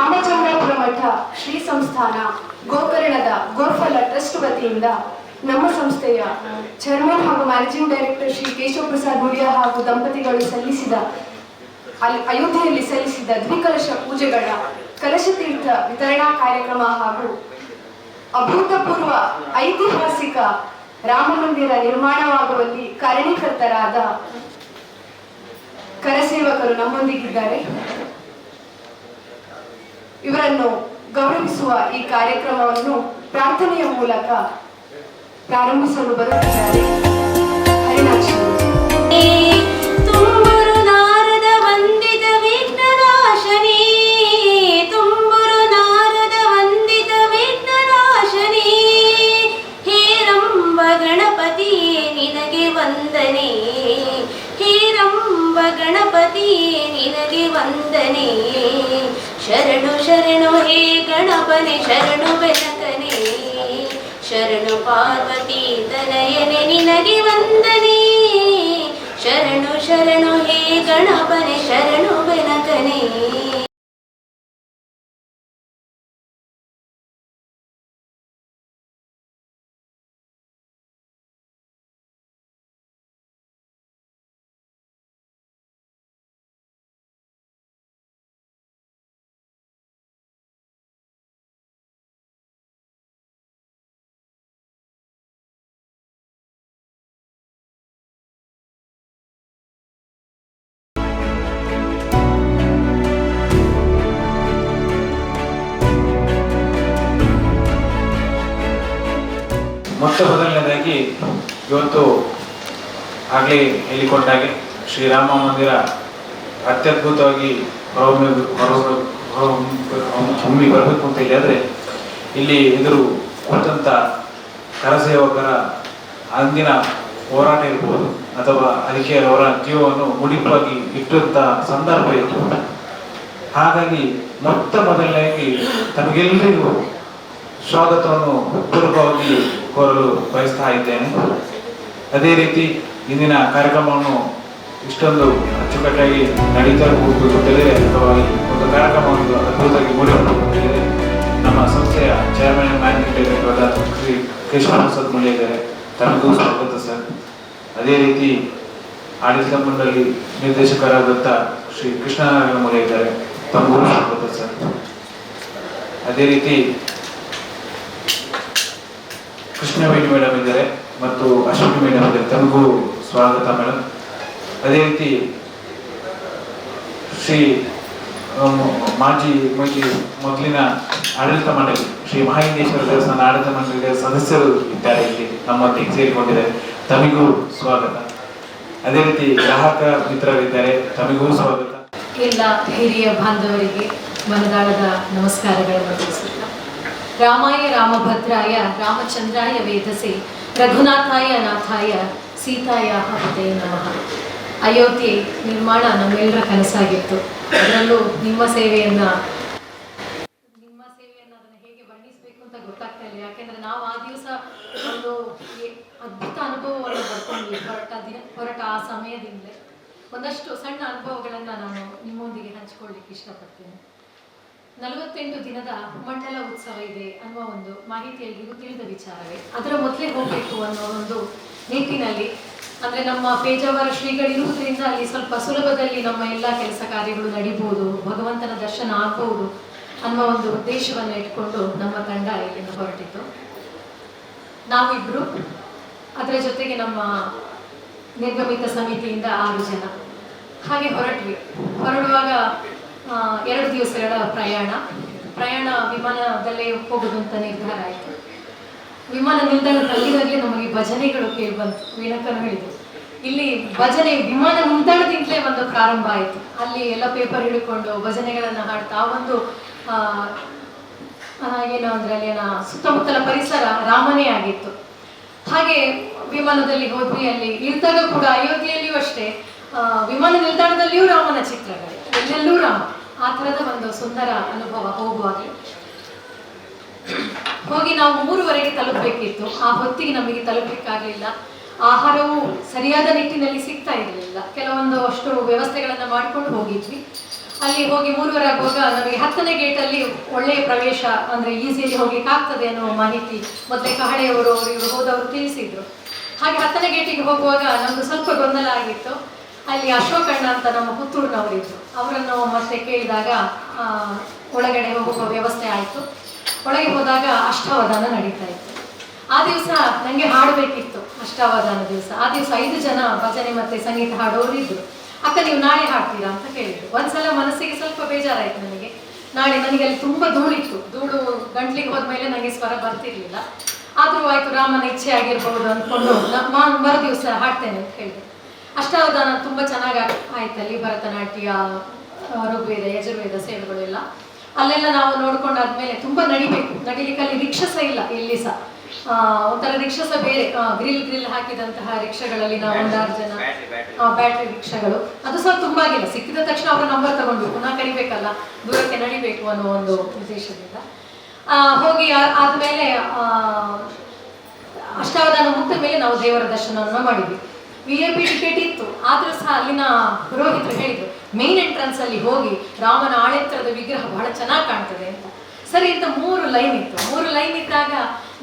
ರಾಮಚಂದ್ರಾಪುರ ಮಠ ಶ್ರೀ ಸಂಸ್ಥಾನ ಗೋಕರ್ಣದ ಗೋಫಲ ಟ್ರಸ್ಟ್ ವತಿಯಿಂದ ನಮ್ಮ ಸಂಸ್ಥೆಯ ಚೇರ್ಮನ್ ಹಾಗೂ ಮ್ಯಾನೇಜಿಂಗ್ ಡೈರೆಕ್ಟರ್ ಶ್ರೀ ಕೇಶವ ಪ್ರಸಾದ್ ಮುಡಿಯ ಹಾಗೂ ದಂಪತಿಗಳು ಅಯೋಧ್ಯೆಯಲ್ಲಿ ಸಲ್ಲಿಸಿದ ದ್ವಿಕಲಶ ಪೂಜೆಗಳ ಕಲಶ ತೀರ್ಥ ವಿತರಣಾ ಕಾರ್ಯಕ್ರಮ ಹಾಗೂ ಅಭೂತಪೂರ್ವ ಐತಿಹಾಸಿಕ ರಾಮ ಮಂದಿರ ನಿರ್ಮಾಣವಾಗುವಲ್ಲಿ ಕಾರಣೀಕರ್ತರಾದ ಕರಸೇವಕರು ನಮ್ಮೊಂದಿಗಿದ್ದಾರೆ. ಇವರನ್ನು ಗೌರವಿಸುವ ಈ ಕಾರ್ಯಕ್ರಮವನ್ನು ಪ್ರಾರ್ಥನೆಯ ಮೂಲಕ ಪ್ರಾರಂಭಿಸಲು ಬರುತ್ತಿದ್ದಾರೆ. ಹರಿನಾಕ್ಷಿ ತುಂಬುರು ನಾರದ ವಂದಿತ ವಿಘ್ನನಾಶನಿ, ತುಂಬುರು ನಾರದ ವಂದಿತ ವಿಘ್ನನಾಶನಿ, ಹೇರಂಬ ಗಣಪತಿಯೇ ನಿನಗೆ ವಂದನೆ, ಹೇರಂಬ ಗಣಪತಿಯೇ ನಿನಗೆ ವಂದನೆ, ಶರಣು ಶರಣು ಹೇ ಗಣಪನೆ ಶರಣು ಬೆನಕನೆ, ಶರಣು ಪಾರ್ವತಿ ತನಯನೆ ನಿನಗೆ ವಂದನೆ, ಶರಣು ಶರಣು ಹೇ ಗಣಪನೆ ಶರಣು ಬೆನಕನೆ. ಮೊಟ್ಟ ಮೊದಲನೇದಾಗಿ ಇವತ್ತು ಆಗಲೇ ಹೇಳಿಕೊಂಡಾಗೆ ಶ್ರೀರಾಮ ಮಂದಿರ ಅತ್ಯದ್ಭುತವಾಗಿ ಹೊಮ್ಮಿ ಬರಬೇಕು ಅಂತ ಹೇಳಿದರೆ ಇಲ್ಲಿ ಎದುರು ಕೂತಂಥ ಕರಸೇವಕರ ಅಂದಿನ ಹೋರಾಟ ಇರ್ಬೋದು ಅಥವಾ ಅದಕ್ಕೆ ಅವರ ಜೀವವನ್ನು ಮುಡಿಪಾಗಿ ಇಟ್ಟಂಥ ಸಂದರ್ಭ ಇರ್ಬೋದು. ಹಾಗಾಗಿ ಮೊಟ್ಟ ಮೊದಲನೇದಾಗಿ ತಮಗೆಲ್ಲರಿಗೂ ಸ್ವಾಗತವನ್ನು ಪೂರ್ವಕವಾಗಿ ಕೋರಲು ಬಯಸ್ತಾ ಇದ್ದೇನೆ. ಅದೇ ರೀತಿ ಇಂದಿನ ಕಾರ್ಯಕ್ರಮವನ್ನು ಇಷ್ಟೊಂದು ಅಚ್ಚುಕಟ್ಟಾಗಿ ನಡೀತಾ ಗೊತ್ತಿದೆ ಅಥವಾ ಒಂದು ಕಾರ್ಯಕ್ರಮವನ್ನು ಅದ್ಭುತವಾಗಿ ಮೂಡಿಬಂದಿದೆ. ನಮ್ಮ ಸಂಸ್ಥೆಯ ಚೇರ್ಮನ್ ಮ್ಯಾನೇಜಿಂಗ್ ಡೈರೆಕ್ಟರ್ ಆದ ಶ್ರೀ ಕೇಶವ ಪ್ರಸಾದ್ ಮುಡಿಯ ಇದ್ದಾರೆ, ತಮಗೂ ಸ್ವಾಗತ ಸರ್. ಅದೇ ರೀತಿ ಆಡಳಿತ ಮಂಡಳಿ ನಿರ್ದೇಶಕರಾದಂಥ ಶ್ರೀ ಕೃಷ್ಣನಾರಾಯಣ ಮುಡಿಯ ಇದ್ದಾರೆ, ತಮಗೂ ಸ್ವಾಗತ ಸರ್. ಅದೇ ರೀತಿ ಕೃಷ್ಣವೇಣಿ ಮೇಡಮ್ ಇದ್ದಾರೆ ಮತ್ತು ಅಶ್ವಿನಿ ಮೇಡಮ್ ಇದ್ದಾರೆ, ತಮಗೂ ಸ್ವಾಗತ ಮೇಡಮ್. ಅದೇ ರೀತಿ ಶ್ರೀ ಮಾಜಿ ಮೊದಲಿನ ಆಡಳಿತ ಮಂಡಳಿ ಶ್ರೀ ಮಹಾಲಿಂಗೇಶ್ವರ ದೇವಸ್ಥಾನ ಆಡಳಿತ ಮಂಡಳಿಯ ಸದಸ್ಯರು ಇದ್ದಾರೆ, ಇಲ್ಲಿ ನಮ್ಮೊಂದಿಗೆ ಸೇರಿಕೊಂಡಿದ್ದಾರೆ, ತಮಗೂ ಸ್ವಾಗತ. ಅದೇ ರೀತಿ ಗ್ರಾಹಕ ಮಿತ್ರರಿದ್ದಾರೆ, ತಮಗೂ ಸ್ವಾಗತ. ಎಲ್ಲ ಹಿರಿಯ ಬಾಂಧವರಿಗೆ ಮನದಾಳದ ನಮಸ್ಕಾರಗಳನ್ನು ತಿಳಿಸುತ್ತಾ, ರಾಮಾಯ ರಾಮಭದ್ರಾಯ ರಾಮಚಂದ್ರಾಯ ವೇದಸೆ ರಘುನಾಥಾಯ ನಾಥಾಯ ಸೀತಾಯ ಪತಯೇ ನಮಃ. ಅಯೋಧ್ಯೆ ನಿರ್ಮಾಣ ನಮ್ಮೆಲ್ಲರ ಕನಸಾಗಿತ್ತು. ಅದರಲ್ಲೂ ನಿಮ್ಮ ಸೇವೆಯನ್ನು ಅದನ್ನು ಹೇಗೆ ವರ್ಣಿಸಬೇಕು ಅಂತ ಗೊತ್ತಾಗ್ತಾ ಇಲ್ಲ. ಯಾಕೆಂದರೆ ನಾವು ಆ ದಿವಸ ಒಂದು ಅದ್ಭುತ ಅನುಭವವನ್ನು ಪಡ್ಕೊಂಡ್ವಿ. ಹೊರಟ ಆ ಸಮಯದಿಂದಲೇ ಒಂದಷ್ಟು ಸಣ್ಣ ಅನುಭವಗಳನ್ನು ನಾನು ನಿಮ್ಮೊಂದಿಗೆ ಹಂಚಿಕೊಳ್ಳಿಕ್ಕೆ ಇಷ್ಟಪಡ್ತೀನಿ. 48 ದಿನದ ಮಂಡಲ ಉತ್ಸವ ಇದೆ ಅನ್ನುವ ಒಂದು ಮಾಹಿತಿ ಎಲ್ರಿಗೂ ತಿಳಿದ ವಿಚಾರವೇ. ಅದರ ಮೊದಲೇ ಹೋಗಬೇಕು ಅನ್ನೋ ಒಂದು ನಿಟ್ಟಿನಲ್ಲಿ, ಅಂದರೆ ನಮ್ಮ ಪೇಜಾವರ ಶ್ರೀಗಳಿರುವುದರಿಂದ ಅಲ್ಲಿ ಸ್ವಲ್ಪ ಸುಲಭದಲ್ಲಿ ನಮ್ಮ ಎಲ್ಲ ಕೆಲಸ ಕಾರ್ಯಗಳು ನಡೀಬೋದು, ಭಗವಂತನ ದರ್ಶನ ಆಗ್ಬೋದು ಅನ್ನುವ ಒಂದು ಉದ್ದೇಶವನ್ನು ಇಟ್ಕೊಂಡು ನಮ್ಮ ತಂಡ ಇಲ್ಲಿಂದ ಹೊರಟಿತ್ತು. ನಾವಿಬ್ಬರು, ಅದರ ಜೊತೆಗೆ ನಮ್ಮ ನಿರ್ಗಮಿತ ಸಮಿತಿಯಿಂದ 6 ಜನ ಹಾಗೆ ಹೊರಡುವಾಗ 2 ದಿವಸಗಳ ಪ್ರಯಾಣ ವಿಮಾನದಲ್ಲೇ ಹೋಗೋದು ಅಂತ ನಿರ್ಧಾರ ಆಯಿತು. ವಿಮಾನ ನಿಲ್ದಾಣದಲ್ಲಿದ್ದಾಗಲೇ ನಮಗೆ ಭಜನೆಗಳು ಕೇಳಿ ಬಂತು. ವೀಣಕ್ಕನು ಹೇಳಿದರು, ಇಲ್ಲಿ ಭಜನೆ ವಿಮಾನ ನಿಲ್ದಾಣದಿಂದಲೇ ಒಂದು ಪ್ರಾರಂಭ ಆಯಿತು. ಅಲ್ಲಿ ಎಲ್ಲ ಪೇಪರ್ ಹಿಡ್ಕೊಂಡು ಭಜನೆಗಳನ್ನು ಹಾಡ್ತಾ ಒಂದು ಏನು ಅಂದರೆ ಅಲ್ಲಿನ ಸುತ್ತಮುತ್ತಲ ಪರಿಸರ ರಾಮನೇ ಆಗಿತ್ತು. ಹಾಗೆ ವಿಮಾನದಲ್ಲಿ ಹೋದ್ವಿ. ಅಲ್ಲಿ ಇಳಿದಾಗ ಕೂಡ ಅಯೋಧ್ಯೆಯಲ್ಲಿಯೂ ಅಷ್ಟೇ ವಿಮಾನ ನಿಲ್ದಾಣದಲ್ಲಿಯೂ ರಾಮನ ಚಿತ್ರಗಳು, ಎಲ್ಲೆಲ್ಲೂ ರಾಮ. ಆ ಥರದ ಒಂದು ಸುಂದರ ಅನುಭವ. ಹೋಗಿ ನಾವು 3:30ಗೆ ತಲುಪಬೇಕಿತ್ತು. ಆ ಹೊತ್ತಿಗೆ ನಮಗೆ ತಲುಪಲಿಕ್ಕಾಗಲಿಲ್ಲ. ಆಹಾರವು ಸರಿಯಾದ ನಿಟ್ಟಿನಲ್ಲಿ ಸಿಗ್ತಾ ಇರಲಿಲ್ಲ. ಕೆಲವೊಂದು ಅಷ್ಟು ವ್ಯವಸ್ಥೆಗಳನ್ನು ಮಾಡ್ಕೊಂಡು ಹೋಗಿದ್ವಿ. ಅಲ್ಲಿ ಹೋಗಿ 3:30 ಆಗುವಾಗ ನಮಗೆ 10ನೇ ಗೇಟಲ್ಲಿ ಒಳ್ಳೆಯ ಪ್ರವೇಶ ಅಂದರೆ ಈಸಿಯಲ್ಲಿ ಹೋಗ್ಲಿಕ್ಕೆ ಆಗ್ತದೆ ಅನ್ನೋ ಮಾಹಿತಿ ಮೊದಲೇ ಕಹಳೆಯವರು ಇವರು ಹೋದವರು ತಿಳಿಸಿದ್ರು. ಹಾಗೆ 10ನೇ ಗೇಟಿಗೆ ಹೋಗುವಾಗ ನಮ್ದು ಸ್ವಲ್ಪ ಗೊಂದಲ ಆಗಿತ್ತು. ಅಲ್ಲಿ ಅಶೋಕಣ್ಣ ಅಂತ ನಮ್ಮ ಪುತ್ತೂರಿನವರಿದ್ರು, ಅವರನ್ನು ಮತ್ತೆ ಕೇಳಿದಾಗ ಒಳಗಡೆ ಹೋಗುವ ವ್ಯವಸ್ಥೆ ಆಯಿತು. ಒಳಗೆ ಹೋದಾಗ ಅಷ್ಟಾವಧಾನ ನಡೀತಾ ಇತ್ತು. ಆ ದಿವಸ ನನಗೆ ಹಾಡಬೇಕಿತ್ತು ಅಷ್ಟಾವಧಾನ ದಿವಸ. ಆ ದಿವಸ 5 ಜನ ಭಜನೆ ಮತ್ತು ಸಂಗೀತ ಹಾಡೋರು ಇದ್ರು. ಅಕ್ಕ ನೀವು ನಾಳೆ ಹಾಡ್ತೀರಾ ಅಂತ ಕೇಳಿದ್ರು. ಒಂದ್ಸಲ ಮನಸ್ಸಿಗೆ ಸ್ವಲ್ಪ ಬೇಜಾರಾಯಿತು ನನಗೆ. ನಾಳೆ ನನಗೆ ಅಲ್ಲಿ ತುಂಬ ಧೂಳಿತ್ತು, ಧೂಳು ಗಂಟ್ಲಿಗೆ ಹೋದ್ಮೇಲೆ ನನಗೆ ಸ್ವರ ಬರ್ತಿರ್ಲಿಲ್ಲ. ಆದರೂ ಆಯಿತು, ರಾಮನ ಇಚ್ಛೆ ಆಗಿರ್ಬೋದು ಅಂದ್ಕೊಂಡು ಮರು ದಿವಸ ಹಾಡ್ತೇನೆ ಅಂತ ಹೇಳಿದೆ. ಅಷ್ಟಾವಧಾನ ತುಂಬ ಚೆನ್ನಾಗಿ ಆಯ್ತಲ್ಲಿ, ಭರತನಾಟ್ಯ, ಋಗ್ವೇದ, ಯಜುರ್ವೇದ ಸೇವೆಗಳು ಎಲ್ಲ ಅಲ್ಲೆಲ್ಲ ನಾವು ನೋಡ್ಕೊಂಡಾದ್ಮೇಲೆ ತುಂಬ ನಡಿಲಿಕ್ಕೆ ಅಲ್ಲಿ ರಿಕ್ಷಾ ಸಹ ಇಲ್ಲ ಎಲ್ಲಿ ಸಹ. ಒಂಥರ ರಿಕ್ಷಾ ಸಹ ಬೇರೆ ಗ್ರಿಲ್ ಹಾಕಿದಂತಹ ರಿಕ್ಷಾಗಳಲ್ಲಿ ನಾವು 1-6 ಜನ, ಬ್ಯಾಟ್ರಿ ರಿಕ್ಷಾಗಳು, ಅದು ಸಹ ತುಂಬ ಆಗಿಲ್ಲ. ಸಿಕ್ಕಿದ ತಕ್ಷಣ ಅವರ ನಂಬರ್ ತಗೊಂಡು ಪುನಃ ಕರಿಬೇಕಲ್ಲ, ದೂರಕ್ಕೆ ನಡಿಬೇಕು ಅನ್ನೋ ಒಂದು ಉದ್ದೇಶದಿಂದ ಹೋಗಿ ಆದಮೇಲೆ ಅಷ್ಟಾವಧಾನ ಮುಗಿದ ಮೇಲೆ ನಾವು ದೇವರ ದರ್ಶನವನ್ನು ಮಾಡಿದ್ವಿ. VIP ಟಿಕೆಟ್ ಇತ್ತು, ಆದರೂ ಸಹ ಅಲ್ಲಿನ ಪುರೋಹಿತರು ಹೇಳಿದ್ರು ಮೇನ್ ಎಂಟ್ರೆನ್ಸ್ ಅಲ್ಲಿ ಹೋಗಿ ರಾಮನ ಆಳೆತ್ತರದ ವಿಗ್ರಹ ಬಹಳ ಚೆನ್ನಾಗಿ ಕಾಣ್ತದೆ ಅಂತ. ಸರಿ ಅಂತ 3 ಲೈನ್ ಇತ್ತು. 3 ಲೈನ್ ಇದ್ದಾಗ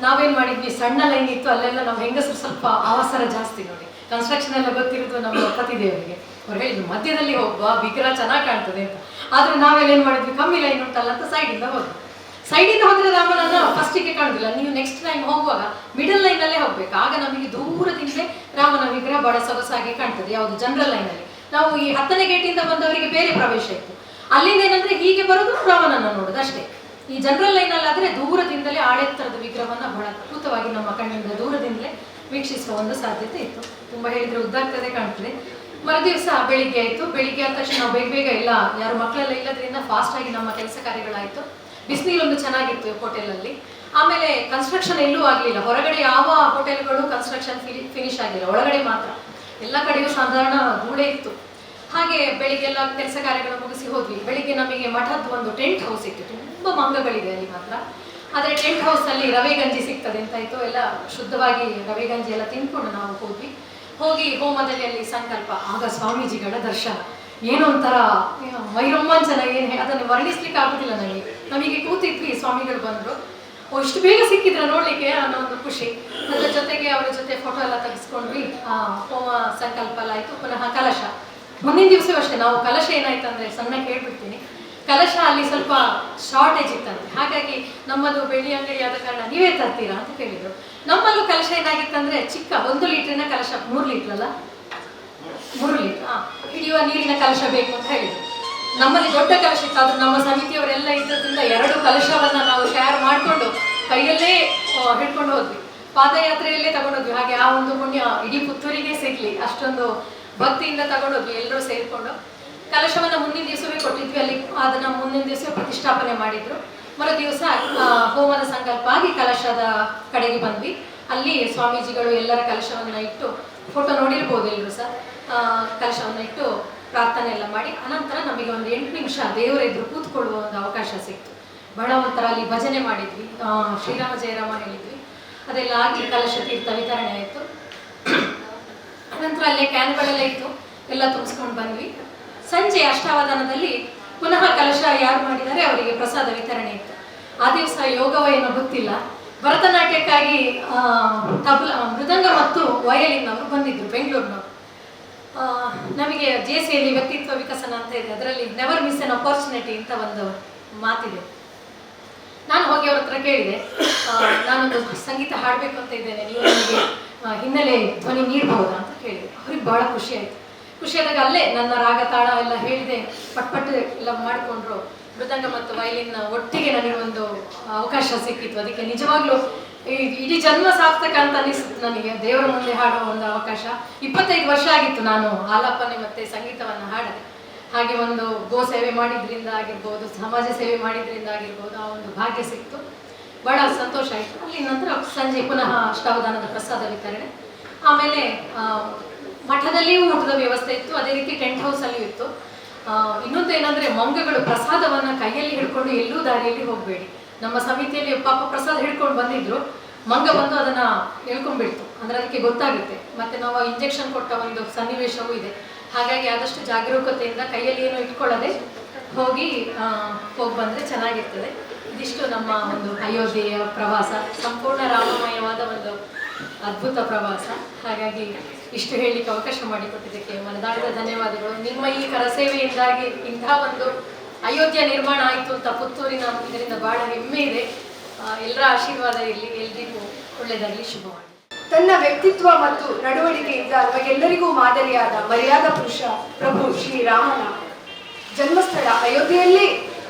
ನಾವೇನ್ ಮಾಡಿದ್ವಿ, ಸಣ್ಣ ಲೈನ್ ಇತ್ತು, ಅಲ್ಲೆಲ್ಲ ನಾವು ಹೆಂಗಸರು ಸ್ವಲ್ಪ ಅವಸರ ಜಾಸ್ತಿ ನೋಡಿ, ಕನ್ಸ್ಟ್ರಕ್ಷನ್ ಎಲ್ಲ ಗೊತ್ತಿರೋದು ನಮ್ಮ ಪತಿದೇವರಿಗೆ. ಅವ್ರು ಹೇಳಿದ್ರು ಮಧ್ಯದಲ್ಲಿ ಹೋಗುವ, ವಿಗ್ರಹ ಚೆನ್ನಾಗಿ ಕಾಣ್ತದೆ ಅಂತ. ಆದ್ರೆ ನಾವೆಲ್ಲ ಏನ್ ಮಾಡಿದ್ವಿ, ಕಮ್ಮಿ ಲೈನ್ ಉಂಟಲ್ಲ ಅಂತ ಸೈಡಿಂದ ಹೋದ್ವಿ. ಸೈಡಿಂದ ಹೋದ್ರೆ ರಾಮನನ್ನ ಫಸ್ಟಿಗೆ ಕಾಣುದಿಲ್ಲ. ನೀವು ನೆಕ್ಸ್ಟ್ ಟೈಮ್ ಹೋಗುವಾಗ ಮಿಡಲ್ ಲೈನ್ ಅಲ್ಲೇ ಹೋಗ್ಬೇಕು, ಆಗ ನಮಗೆ ದೂರದಿಂದಲೇ ರಾಮನ ವಿಗ್ರಹ ಬಹಳ ಸೊಗಸಾಗಿ ಕಾಣ್ತದೆ. ಯಾವುದು ಜನರಲ್ ಲೈನ್ ಅಲ್ಲಿ. ನಾವು ಈ 10ನೇ ಗೇಟಿಂದ ಬಂದವರಿಗೆ ಬೇರೆ ಪ್ರವೇಶ ಇತ್ತು. ಅಲ್ಲಿಂದ ಏನಂದ್ರೆ ಹೀಗೆ ಬರೋದು, ರಾಮನನ್ನ ನೋಡೋದು ಅಷ್ಟೇ. ಈ ಜನರಲ್ ಲೈನ್ ಅಲ್ಲಿ ಆದ್ರೆ ದೂರದಿಂದಲೇ ಆಳೆತ್ತರದ ವಿಗ್ರಹವನ್ನ ಬಹಳ ಅದ್ಭುತವಾಗಿ ನಮ್ಮ ಕಣ್ಣಿಂದ ದೂರದಿಂದಲೇ ವೀಕ್ಷಿಸುವ ಒಂದು ಸಾಧ್ಯತೆ ಇತ್ತು. ತುಂಬಾ ಹೇಳಿದ್ರೆ ಉದ್ದಾಗ್ತದೆ ಕಾಣ್ತದೆ. ಮರುದಿವಸ ಬೆಳಿಗ್ಗೆ ಆಯ್ತು. ಬೆಳಿಗ್ಗೆ ಆದ ತಕ್ಷಣ ನಾವು ಬೇಗ ಎಲ್ಲ ಯಾರು ಮಕ್ಕಳೆಲ್ಲ ಇಲ್ಲದ್ರಿಂದ ಫಾಸ್ಟ್ ಆಗಿ ನಮ್ಮ ಕೆಲಸ ಕಾರ್ಯಗಳಾಯ್ತು. ಬಿಸಿನೀರೊಂದು ಚೆನ್ನಾಗಿತ್ತು ಹೋಟೆಲಲ್ಲಿ. ಆಮೇಲೆ ಕನ್ಸ್ಟ್ರಕ್ಷನ್ ಎಲ್ಲೂ ಆಗಲಿಲ್ಲ. ಹೊರಗಡೆ ಯಾವ ಹೋಟೆಲ್ಗಳು ಕನ್ಸ್ಟ್ರಕ್ಷನ್ ಫಿನಿಶ್ ಆಗಿಲ್ಲ, ಒಳಗಡೆ ಮಾತ್ರ. ಎಲ್ಲ ಕಡೆಯೂ ಸಾಧಾರಣ ಧೂಳೆ ಇತ್ತು. ಹಾಗೆ ಬೆಳಿಗ್ಗೆ ಎಲ್ಲ ಕೆಲಸ ಕಾರ್ಯಗಳು ಮುಗಿಸಿ ಹೋದ್ವಿ. ಬೆಳಿಗ್ಗೆ ನಮಗೆ ಮಠದ್ದು ಒಂದು ಟೆಂಟ್ ಹೌಸ್ ಇತ್ತು, ತುಂಬ ಮಂಗಗಳಿದೆ ಅಲ್ಲಿ ಮಾತ್ರ. ಆದರೆ ಟೆಂಟ್ ಹೌಸಲ್ಲಿ ರವೆ ಗಂಜಿ ಸಿಗ್ತದೆ ಅಂತಾಯಿತು. ಎಲ್ಲ ಶುದ್ಧವಾಗಿ ರವೆ ಗಂಜಿ ಎಲ್ಲ ತಿಂದ್ಕೊಂಡು ನಾವು ಹೋದ್ವಿ. ಹೋಗಿ ಹೋಮದಲ್ಲಿ ಅಲ್ಲಿ ಸಂಕಲ್ಪ, ಆಗ ಸ್ವಾಮೀಜಿಗಳ ದರ್ಶನ. ಏನೋ ಒಂಥರ ಮೈರೋಮಾಂಚನ, ಅದನ್ನು ವರ್ಣಿಸ್ಲಿಕ್ಕೆ ಆಗುದಿಲ್ಲ ನನಗೆ. ನಮಗೆ ಕೂತಿದ್ವಿ, ಸ್ವಾಮಿಗಳು ಬಂದರು. ಇಷ್ಟು ಬೇಗ ಸಿಕ್ಕಿದ್ರೆ ನೋಡ್ಲಿಕ್ಕೆ ಅನ್ನೋ ಒಂದು ಖುಷಿ. ಅದರ ಜೊತೆಗೆ ಅವರ ಜೊತೆ ಫೋಟೋ ಎಲ್ಲ ತೆಗೆಸ್ಕೊಂಡ್ವಿ. ಹೋಮ ಸಂಕಲ್ಪ ಎಲ್ಲ ಆಯಿತು. ಪುನಃ ಕಲಶ ಮುಂದಿನ ದಿವಸವೂ ಅಷ್ಟೇ. ನಾವು ಕಲಶ ಏನಾಯ್ತಂದ್ರೆ, ಸಣ್ಣ ಕೇಳ್ಬಿಡ್ತೀನಿ, ಕಲಶ ಅಲ್ಲಿ ಸ್ವಲ್ಪ ಶಾರ್ಟೇಜ್ ಇತ್ತಂತೆ. ಹಾಗಾಗಿ ನಮ್ಮದು ಬೆಳ್ಳಿ ಅಂಗಡಿ ಆದ ಕಾರಣ ನೀವೇ ತರ್ತೀರಾ ಅಂತ ಕೇಳಿದ್ರು. ನಮ್ಮಲ್ಲೂ ಕಲಶ ಏನಾಗಿತ್ತಂದ್ರೆ, ಚಿಕ್ಕ 1 ಲೀಟ್ರಿನ ಕಲಶ, 3 ಲೀಟ್ರ್ ಅಲ್ಲ, 3 ಲೀಟ್ರ್ ಹಿಡಿಯುವ ನೀರಿನ ಕಲಶ ಬೇಕು ಅಂತ ಹೇಳಿದ್ರು. ನಮ್ಮಲ್ಲಿ ದೊಡ್ಡ ಕಲಶ ಇತ್ತು, ಆದ್ರೂ ನಮ್ಮ ಸಮಿತಿಯವರೆಲ್ಲ ಇದ್ದದ್ರಿಂದ 2 ಕಲಶವನ್ನ ನಾವು ಶೇರ್ ಮಾಡಿಕೊಂಡು ಕೈಯಲ್ಲೇ ಹಿಡ್ಕೊಂಡು ಹೋದ್ವಿ. ಪಾದಯಾತ್ರೆಯಲ್ಲೇ ತಗೊಂಡೋದ್ವಿ. ಹಾಗೆ ಆ ಒಂದು ಪುಣ್ಯ ಇಡೀ ಪುತ್ತೂರಿಗೆ ಸಿಗ್ಲಿ, ಅಷ್ಟೊಂದು ಭಕ್ತಿಯಿಂದ ತಗೊಂಡೋದ್ವಿ ಎಲ್ಲರೂ ಸೇರಿಕೊಂಡು. ಕಲಶವನ್ನ ಮುಂದಿನ ದಿವಸವೇ ಕೊಟ್ಟಿದ್ವಿ. ಅಲ್ಲಿ ಅದನ್ನ ಮುಂದಿನ ದಿವಸ ಪ್ರತಿಷ್ಠಾಪನೆ ಮಾಡಿದ್ರು. ಮರು ದಿವಸ ಹೋಮದ ಸಂಕಲ್ಪ ಆಗಿ ಕಲಶದ ಕಡೆಗೆ ಬಂದ್ವಿ. ಅಲ್ಲಿ ಸ್ವಾಮೀಜಿಗಳು ಎಲ್ಲರ ಕಲಶವನ್ನ ಇಟ್ಟು, ಫೋಟೋ ನೋಡಿರ್ಬೋದು ಎಲ್ಲರೂ ಸಹ, ಕಲಶವನ್ನ ಇಟ್ಟು ಪ್ರಾರ್ಥನೆ ಎಲ್ಲ ಮಾಡಿ ಅನಂತರ ನಮಗೆ ಒಂದು 8 ನಿಮಿಷ ದೇವರ ಎದುರು ಕೂತ್ಕೊಳ್ಳುವ ಒಂದು ಅವಕಾಶ ಸಿಕ್ತು. ಬಹಳ ಒಂಥರ ಅಲ್ಲಿ ಭಜನೆ ಮಾಡಿದ್ವಿ, ಶ್ರೀರಾಮ ಜಯರಾಮ ಹೇಳಿದ್ವಿ. ಅದೆಲ್ಲ ಆಗಿ ಕಲಶ ತೀರ್ಥ ವಿತರಣೆ ಆಯಿತು. ಅನಂತರ ಅಲ್ಲೇ ಕ್ಯಾನ್ಗಳೆಲ್ಲ ಇತ್ತು, ಎಲ್ಲ ತುಂಬಿಸ್ಕೊಂಡು ಬಂದ್ವಿ. ಸಂಜೆ ಅಷ್ಟಾವಧಾನದಲ್ಲಿ ಪುನಃ ಕಲಶ ಯಾರು ಮಾಡಿದ್ದಾರೆ ಅವರಿಗೆ ಪ್ರಸಾದ ವಿತರಣೆ ಇತ್ತು. ಆ ದಿವಸ ಯೋಗವ ಏನೋ ಗೊತ್ತಿಲ್ಲ, ಭರತನಾಟ್ಯಕ್ಕಾಗಿ ಮೃದಂಗ ಮತ್ತು ವಯಲಿನವರು ಬಂದಿದ್ರು, ಬೆಂಗಳೂರಿನವರು. ನಮಗೆ JCಯಲ್ಲಿ ವ್ಯಕ್ತಿತ್ವ ವಿಕಸನ ಅಂತ ಇದೆ, ಅದರಲ್ಲಿ ನೆವರ್ ಮಿಸ್ ಎನ್ ಅಪರ್ಚುನಿಟಿ ಅಂತ ಒಂದು ಮಾತಿದೆ. ನಾನು ಹೋಗಿ ಅವ್ರ ಹತ್ರ ಕೇಳಿದೆ, ನಾನೊಂದು ಸಂಗೀತ ಹಾಡಬೇಕು ಅಂತ ಇದ್ದೇನೆ, ನೀವು ನನಗೆ ಹಿನ್ನೆಲೆ ಧ್ವನಿ ನೀಡಬಹುದಾ ಅಂತ ಕೇಳಿದೆ. ಅವ್ರಿಗೆ ಬಹಳ ಖುಷಿ ಆಯಿತು. ಖುಷಿಯಾದಾಗ ಅಲ್ಲೇ ನನ್ನ ರಾಗ ತಾಳ ಎಲ್ಲ ಹೇಳಿದೆ, ಪಟ್ ಎಲ್ಲ ಮಾಡಿಕೊಂಡ್ರು. ಮೃದಂಗ ಮತ್ತು ವಯಲಿನ್ ಒಟ್ಟಿಗೆ ನನಗೆ ಒಂದು ಅವಕಾಶ ಸಿಕ್ಕಿತ್ತು. ಅದಕ್ಕೆ ನಿಜವಾಗ್ಲೂ ಇಡೀ ಜನ್ಮ ಸಾರ್ಥಕ ಅಂತ ಅನಿಸುತ್ತೆ ನನಗೆ, ದೇವರ ಮುಂದೆ ಹಾಡುವ ಒಂದು ಅವಕಾಶ. 25 ವರ್ಷ ಆಗಿತ್ತು ನಾನು ಆಲಾಪನೆ ಮತ್ತು ಸಂಗೀತವನ್ನು ಹಾಡದೆ. ಹಾಗೆ ಒಂದು ಗೋ ಸೇವೆ ಮಾಡಿದ್ರಿಂದ ಆಗಿರ್ಬೋದು, ಸಮಾಜ ಸೇವೆ ಮಾಡಿದ್ರಿಂದ ಆಗಿರ್ಬೋದು, ಆ ಒಂದು ಭಾಗ್ಯ ಸಿಕ್ತು. ಬಹಳ ಸಂತೋಷ ಆಯಿತು. ಅಲ್ಲಿ ನಂತರ ಸಂಜೆ ಪುನಃ ಅಷ್ಟಾವಧಾನದ ಪ್ರಸಾದ ವಿತರಣೆ. ಆಮೇಲೆ ಮಠದಲ್ಲಿಯೂ ಊಟದ ವ್ಯವಸ್ಥೆ ಇತ್ತು, ಅದೇ ರೀತಿ ಟೆಂಟ್ ಹೌಸಲ್ಲಿಯೂ ಇತ್ತು. ಇನ್ನೊಂದು ಏನಂದರೆ, ಮಂಗಗಳು ಪ್ರಸಾದವನ್ನು ಕೈಯಲ್ಲಿ ಹಿಡ್ಕೊಂಡು ಎಲ್ಲೂ ದಾರಿಯಲ್ಲಿ ಹೋಗಬೇಡಿ. ನಮ್ಮ ಸಮಿತಿಯಲ್ಲಿ ಪಾಪ ಪ್ರಸಾದ ಹಿಡ್ಕೊಂಡು ಬಂದಿದ್ರು, ಮಂಗ ಬಂದು ಅದನ್ನು ಎಳ್ಕೊಂಡ್ಬಿಡ್ತು. ಅಂದರೆ ಅದಕ್ಕೆ ಗೊತ್ತಾಗುತ್ತೆ. ಮತ್ತು ನಾವು ಇಂಜೆಕ್ಷನ್ ಕೊಟ್ಟ ಒಂದು ಸನ್ನಿವೇಶವೂ ಇದೆ. ಹಾಗಾಗಿ ಆದಷ್ಟು ಜಾಗರೂಕತೆಯಿಂದ ಕೈಯಲ್ಲಿ ಏನು ಇಟ್ಕೊಳ್ಳದೆ ಹೋಗಿ ಬಂದರೆ ಚೆನ್ನಾಗಿರ್ತದೆ. ಇದಿಷ್ಟು ನಮ್ಮ ಒಂದು ಅಯೋಧ್ಯೆಯ ಪ್ರವಾಸ, ಸಂಪೂರ್ಣ ರಾಮಮಯವಾದ ಒಂದು ಅದ್ಭುತ ಪ್ರವಾಸ. ಹಾಗಾಗಿ ಇಷ್ಟು ಹೇಳಲಿಕ್ಕೆ ಅವಕಾಶ ಮಾಡಿಕೊಟ್ಟಿದ್ದಕ್ಕೆ ಮನದಾಳದ ಧನ್ಯವಾದಗಳು. ನಿಮ್ಮ ಈ ಕರಸೇವೆಯಿಂದಾಗಿ ಇಂಥ ಒಂದು ಅಯೋಧ್ಯೆ ನಿರ್ಮಾಣ ಆಯಿತು ಅಂತ ಪುತ್ತೂರಿನ ಇದರಿಂದ ಬಹಳ ಹೆಮ್ಮೆ ಇದೆ. ಎಲ್ಲರ ಆಶೀರ್ವಾದ ಇರಲಿ, ಎಲ್ರಿಗೂ ಒಳ್ಳೆಯದಾಗಲಿ, ಶುಭವಾಗಲಿ. ತನ್ನ ವ್ಯಕ್ತಿತ್ವ ಮತ್ತು ನಡವಳಿಕೆಯಿಂದ ನಮಗೆಲ್ಲರಿಗೂ ಮಾದರಿಯಾದ ಮರ್ಯಾದಾ ಪುರುಷ ಪ್ರಭು ಶ್ರೀರಾಮನ ಜನ್ಮಸ್ಥಳ ಅಯೋಧ್ಯೆಯಲ್ಲಿ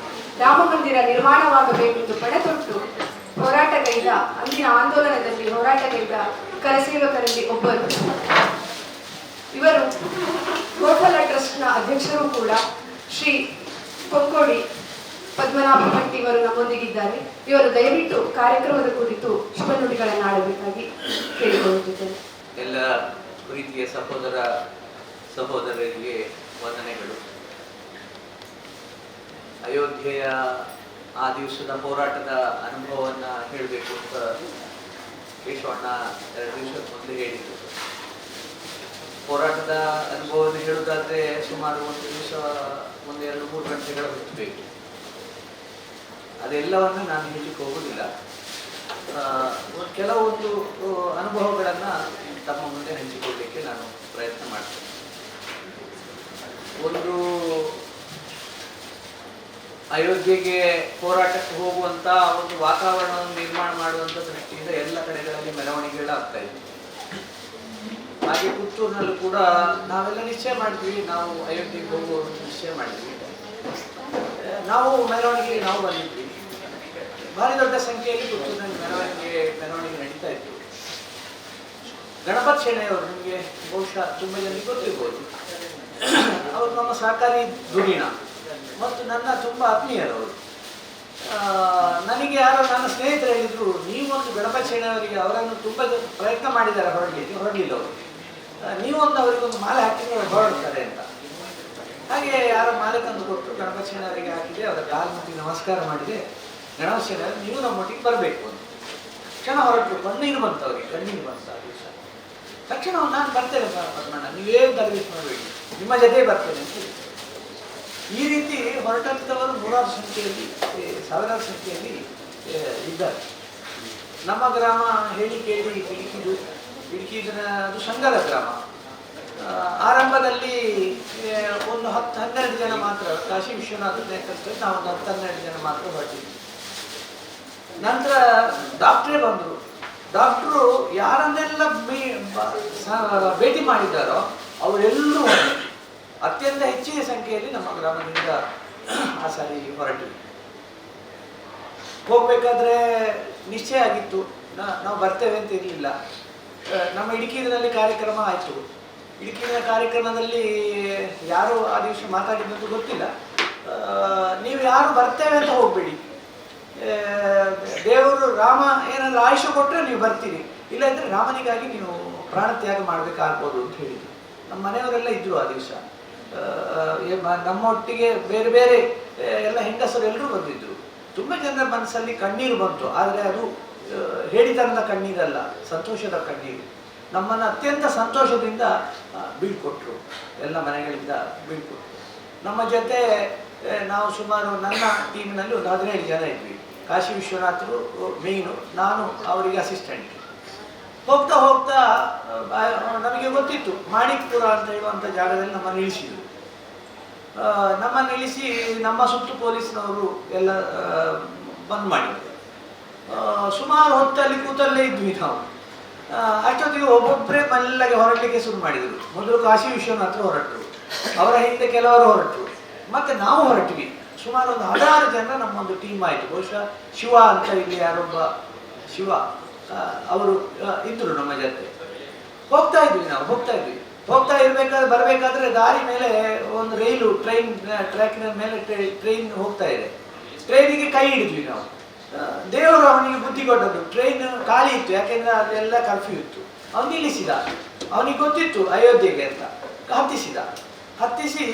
ರಾಮ ಮಂದಿರ ನಿರ್ಮಾಣವಾಗಬೇಕೆಂದು ಪಣತೊಟ್ಟು ಹೋರಾಟಗೈದ, ಅಂದಿನ ಆಂದೋಲನದಲ್ಲಿ ಹೋರಾಟಗೈದ ಕರಸೇವಕರಲ್ಲಿ ಒಬ್ಬರು. ಇವರು ಗೋಪಾಲ ಟ್ರಸ್ಟ್ನ ಅಧ್ಯಕ್ಷರು ಕೂಡ. ಶ್ರೀ ಕೊಂಕೋಡಿ ಪದ್ಮನಾಭ ಭಟ್ ಇವರು ನಮ್ಮೊಂದಿಗಿದ್ದಾರೆ. ಇವರು ದಯವಿಟ್ಟು ಕಾರ್ಯಕ್ರಮದ ಕುರಿತು ಶುಭ ನುಡಿಗಳನ್ನು ಆಡಬೇಕಾಗಿ ಕೇಳಿಕೊಳ್ಳುತ್ತಿದ್ದೇನೆ. ಎಲ್ಲ ಪ್ರೀತಿಯ ಸಹೋದರರಿಗೆ ವಂದನೆಗಳು. ಅಯೋಧ್ಯೆಯ ಆ ದಿವಸದ ಹೋರಾಟದ ಅನುಭವವನ್ನು ಹೇಳಬೇಕು ಅಂತ ಕೇಶವಣ್ಣ 2 ದಿವಸದ ಮೊದಲು ಹೇಳಿದರು. ಹೋರಾಟದ ಅನುಭವವನ್ನು ಹೇಳುವುದಾದ್ರೆ ಸುಮಾರು 1 ದಿವಸ, 1-2-3 ಗಂಟೆಗಳ ಹೊತ್ತಬೇಕು. ಅದೆಲ್ಲವನ್ನು ನಾನು ಹೇಳಲಿಕ್ಕೆ ಹೋಗುವುದಿಲ್ಲ. ಕೆಲವೊಂದು ಅನುಭವಗಳನ್ನು ತಮ್ಮ ಮುಂದೆ ಹಂಚಿಕೊಳ್ಳಲಿಕ್ಕೆ ನಾನು ಪ್ರಯತ್ನ ಮಾಡ್ತೇನೆ. ಒಂದು, ಅಯೋಧ್ಯೆಗೆ ಹೋರಾಟಕ್ಕೆ ಹೋಗುವಂಥ ಒಂದು ವಾತಾವರಣವನ್ನು ನಿರ್ಮಾಣ ಮಾಡುವಂಥ ದೃಷ್ಟಿಯಿಂದ ಎಲ್ಲ ಕಡೆಗಳಲ್ಲಿ ಮೆರವಣಿಗೆಗಳಾಗ್ತಾ ಇದ್ವು. ಹಾಗೆ ಪುತ್ತೂರಿನಲ್ಲೂ ಕೂಡ ನಾವೆಲ್ಲ ನಿಶ್ಚಯ ಮಾಡಿದ್ವಿ, ನಾವು ಅಯೋಧ್ಯೆಗೆ ಹೋಗುವಂತ ನಿಶ್ಚಯ ಮಾಡಿದ್ವಿ. ನಾವು ಮೆರವಣಿಗೆಗೆ ನಾವು ಬಂದಿದ್ವಿ. ಭಾರಿ ದೊಡ್ಡ ಸಂಖ್ಯೆಯಲ್ಲಿ ಪುತ್ತೂರಿನಲ್ಲಿ ಮೆರವಣಿಗೆ ನಡೀತಾ ಇತ್ತು. ಗಣಪತ್ ಶೆಣೆಯವರು ನಿಮಗೆ ಬಹುಶಃ ತುಂಬ ಜನರಿಗೆ ಗೊತ್ತಿರ್ಬೋದು. ಅವರು ನಮ್ಮ ಸಹಕಾರಿ ಧುರೀಣ ಮತ್ತು ನನ್ನ ತುಂಬ ಆತ್ಮೀಯರವರು. ನನಗೆ ಯಾರೋ ನನ್ನ ಸ್ನೇಹಿತರು ಹೇಳಿದರು, ನೀವೊಂದು ಗಣಪತ್ ಶೆಣೆಯವರಿಗೆ, ಅವರನ್ನು ತುಂಬ ಪ್ರಯತ್ನ ಮಾಡಿದ್ದಾರೆ ಹೊರಡಲಿಲ್ಲ ಅವರು, ನೀವೊಂದು ಅವರಿಗೊಂದು ಮಾಲೆ ಹಾಕಿದ್ರೆ ಹೊರಡ್ತಾರೆ ಅಂತ. ಹಾಗೆ ಯಾರೋ ಮಾಲೆ ತಂದು ಕೊಟ್ಟು ಗಣಪತ್ ಶೆಣೆಯವರಿಗೆ ಹಾಕಿದೆ. ಅವರ ಕಾಲು ಮುಟ್ಟಿ ನಮಸ್ಕಾರ ಮಾಡಿದೆ. ಗಣಪತ್ ಶೆಣೆಯವರು ನೀವು ನಮ್ಮೊಟ್ಟಿಗೆ ಬರಬೇಕು ಅಂತ ಕ್ಷಣ ಹೊರಟು. ಕಣ್ಣೀರು ಬಂತು ಅವರಿಗೆ, ಕಣ್ಣೀರು ಬಂತು ಆ ದಿವಸ. ತಕ್ಷಣ ನಾನು ಬರ್ತೇನೆ ಪದ್ಮಣ್ಣ, ನೀವೇನು ತರಬೇತಿ ಮಾಡಬೇಡಿ, ನಿಮ್ಮ ಜೊತೆ ಬರ್ತೇನೆ ಅಂತ ಹೇಳಿ. ಈ ರೀತಿ ಹೊರಟಂಥವರು 100 ಸಂಖ್ಯೆಯಲ್ಲಿ, 1000 ಸಂಖ್ಯೆಯಲ್ಲಿ ಇದ್ದಾರೆ. ನಮ್ಮ ಗ್ರಾಮ ಹೇಳಿ ಕೇಳಿ ಅದು ಸಂಘದ ಗ್ರಾಮ. ಆರಂಭದಲ್ಲಿ ಒಂದು 10-12 ಜನ ಮಾತ್ರ, ಕಾಶಿ ವಿಶ್ವನಾಥ ನೇತೃತ್ವದಲ್ಲಿ ನಾವು ಒಂದು 10-12 ಜನ ಮಾತ್ರ ಹೊರಟಿದ್ವಿ. ನಂತರ ಡಾಕ್ಟ್ರೇ ಬಂದರು. ಡಾಕ್ಟ್ರು ಯಾರನ್ನೆಲ್ಲ ಭೇಟಿ ಮಾಡಿದ್ದಾರೋ ಅವರೆಲ್ಲರೂ ಅತ್ಯಂತ ಹೆಚ್ಚಿನ ಸಂಖ್ಯೆಯಲ್ಲಿ ನಮ್ಮ ಗ್ರಾಮದಿಂದ ಆ ಸಾರಿ ಹೊರಟಿವಿ. ಹೋಗ್ಬೇಕಾದ್ರೆ ನಿಶ್ಚಯ ಆಗಿತ್ತು, ನಾವು ಬರ್ತೇವೆ ಅಂತ ಇರಲಿಲ್ಲ. ನಮ್ಮ ಇಡುಕಿನಲ್ಲಿ ಕಾರ್ಯಕ್ರಮ ಆಯಿತು. ಇಡುಕಿನ ಕಾರ್ಯಕ್ರಮದಲ್ಲಿ ಯಾರು ಆ ದಿವಸ ಮಾತಾಡಿದ್ದು ಗೊತ್ತಿಲ್ಲ. ನೀವು ಯಾರು ಬರ್ತೇವೆ ಅಂತ ಹೋಗಬೇಡಿ, ದೇವರು ರಾಮ ಏನಾದರೂ ಆಯುಷ್ಯ ಕೊಟ್ಟರೆ ನೀವು ಬರ್ತೀರಿ, ಇಲ್ಲಂದರೆ ರಾಮನಿಗಾಗಿ ನೀವು ಪ್ರಾಣತ್ಯಾಗ ಮಾಡಬೇಕಾಗ್ಬೋದು ಅಂತ ಹೇಳಿದರು. ನಮ್ಮ ಮನೆಯವರೆಲ್ಲ ಇದ್ದರು ಆ ದಿವಸ. ನಮ್ಮೊಟ್ಟಿಗೆ ಬೇರೆ ಬೇರೆ ಎಲ್ಲ ಹೆಂಗಸರು ಎಲ್ಲರೂ ಬಂದಿದ್ದರು. ತುಂಬ ಜನರ ಮನಸ್ಸಲ್ಲಿ ಕಣ್ಣೀರು ಬಂತು. ಆದರೆ ಅದು ಹೇಳಿತನದ ಕಣ್ಣೀರಲ್ಲ, ಸಂತೋಷದ ಕಣ್ಣೀರು. ನಮ್ಮನ್ನು ಅತ್ಯಂತ ಸಂತೋಷದಿಂದ ಬೀಳ್ಕೊಟ್ರು, ಎಲ್ಲ ಮನೆಗಳಿಂದ ಬೀಳ್ಕೊಟ್ರು. ನಮ್ಮ ಜೊತೆ ನಾವು ಸುಮಾರು, ನನ್ನ ಟೀಮಿನಲ್ಲಿ ಒಂದು 15 ಜನ ಇದ್ವಿ. ಕಾಶಿ ವಿಶ್ವನಾಥರು ಮೇಯ್ನು, ನಾನು ಅವರಿಗೆ ಅಸಿಸ್ಟೆಂಟ್. ಹೋಗ್ತಾ ಹೋಗ್ತಾ ನಮಗೆ ಗೊತ್ತಿತ್ತು ಮಾಣಿಕ್ಪುರ ಅಂತ ಹೇಳುವಂಥ ಜಾಗದಲ್ಲಿ ನಮ್ಮನ್ನು ಇಳಿಸಿದರು. ನಮ್ಮನ್ನು ಇಳಿಸಿ ನಮ್ಮ ಸುತ್ತು ಪೊಲೀಸ್ನವರು ಎಲ್ಲ ಬಂದ್ ಮಾಡಿದರು. ಸುಮಾರು ಹೊತ್ತಲ್ಲಿ ಕೂತಲ್ಲೇ ಇದ್ವಿ ನಾವು. ಅಷ್ಟೊತ್ತಿಗೆ ಒಬ್ಬೊಬ್ಬರೇ ಮೆಲ್ಲಗೆ ಹೊರಡಲಿಕ್ಕೆ ಶುರು ಮಾಡಿದರು. ಮೊದಲು ಕಾಶಿ ವಿಶ್ವನಾಥರು ಹೊರಟರು, ಅವರ ಹಿಂದೆ ಕೆಲವರು ಹೊರಟರು, ಮತ್ತು ನಾವು ಹೊರಟ್ವಿ. ಸುಮಾರು ಒಂದು 16 ಜನ ನಮ್ಮೊಂದು ಟೀಮ್ ಆಯಿತು. ಬಹುಶಃ ಶಿವ ಅಂತ ಇಲ್ಲಿ ಯಾರೊಬ್ಬ ಶಿವ ಅವರು ಇದ್ದರು ನಮ್ಮ ಜೊತೆ. ಹೋಗ್ತಾ ಇದ್ವಿ. ಹೋಗ್ತಾ ಇರಬೇಕಾದ್ರೆ ಬರಬೇಕಾದ್ರೆ ದಾರಿ ಮೇಲೆ ಒಂದು ರೈಲು ಟ್ರ್ಯಾಕಿನ ಮೇಲೆ ಟ್ರೈನ್ ಹೋಗ್ತಾ ಇದೆ. ಟ್ರೈನಿಗೆ ಕೈ ಹಿಡಿದ್ವಿ ನಾವು. ದೇವರು ಅವನಿಗೆ ಬುದ್ಧಿ ಕೊಟ್ಟದ್ದು. ಟ್ರೈನ್ ಖಾಲಿ ಇತ್ತು, ಯಾಕೆಂದರೆ ಅದೆಲ್ಲ ಕರ್ಫ್ಯೂ ಇತ್ತು. ಅವನು ನಿಲ್ಲಿಸಿದ. ಅವನಿಗೆ ಗೊತ್ತಿತ್ತು ಅಯೋಧ್ಯೆಗೆ ಅಂತ. ಹತ್ತಿಸಿ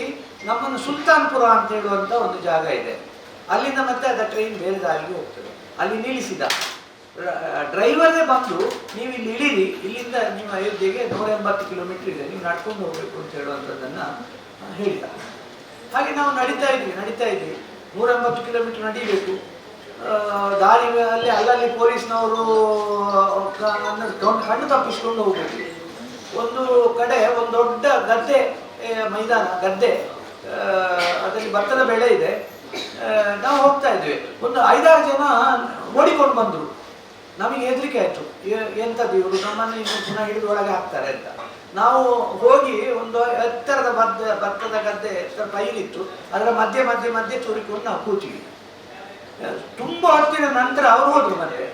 ನಮ್ಮನ್ನು ಸುಲ್ತಾನ್ಪುರ ಅಂತ ಹೇಳುವಂಥ ಒಂದು ಜಾಗ ಇದೆ, ಅಲ್ಲಿಂದ ಮತ್ತೆ ಅದರ ಟ್ರೈನ್ ಬೇರೆ ದಾರಿಗೆ ಹೋಗ್ತದೆ. ಅಲ್ಲಿ ನಿಲ್ಲಿಸಿದ. ಡ್ರೈವರೇ ಬಂದು ನೀವು ಇಲ್ಲಿ ಇಳೀರಿ, ಇಲ್ಲಿಂದ ನೀವು ಅಯೋಧ್ಯೆಗೆ 180 ಕಿಲೋಮೀಟರ್ ಇದೆ, ನೀವು ನಡ್ಕೊಂಡು ಹೋಗಬೇಕು ಅಂತ ಹೇಳುವಂಥದ್ದನ್ನು ಹೇಳಿದ. ಹಾಗೆ ನಾವು ನಡೀತಾ ಇದ್ವಿ 180 ಕಿಲೋಮೀಟರ್ ನಡೀಬೇಕು. ದಾರಿ ಅಲ್ಲಿ ಅಲ್ಲಲ್ಲಿ ಪೊಲೀಸ್ನವರು ಕಣ್ಣು ತಪ್ಪಿಸ್ಕೊಂಡು ಹೋಗ್ಬೇಕು. ಒಂದು ಕಡೆ ಒಂದು ದೊಡ್ಡ ಗದ್ದೆ ಮೈದಾನ ಗದ್ದೆ, ಅದರಲ್ಲಿ ಭತ್ತದ ಬೆಳೆ ಇದೆ. ನಾವು ಹೋಗ್ತಾ ಇದ್ವಿ, ಒಂದು 5-6 ಜನ ಓಡಿಕೊಂಡು ಬಂದರು. ನಮಗೆ ಹೆದರಿಕೆ ಆಯಿತು, ಎಂಥದ್ದು ಇವರು ನಮ್ಮನ್ನು ಇನ್ನು ಪುನಃ ಹಿಡಿದು ಒಳಗೆ ಹಾಕ್ತಾರೆ ಅಂತ. ನಾವು ಹೋಗಿ ಒಂದು ಎತ್ತರದ ಭತ್ತದ ಗದ್ದೆ ಪೈರಿತ್ತು, ಅದರ ಮಧ್ಯೆ ತೂರಿಕೊಂಡು ನಾವು ಕೂತೀವಿ. ತುಂಬ ಹೊತ್ತಿನ ನಂತರ ಅವ್ರು ಹೋದ್ರು. ಮತ್ತೆ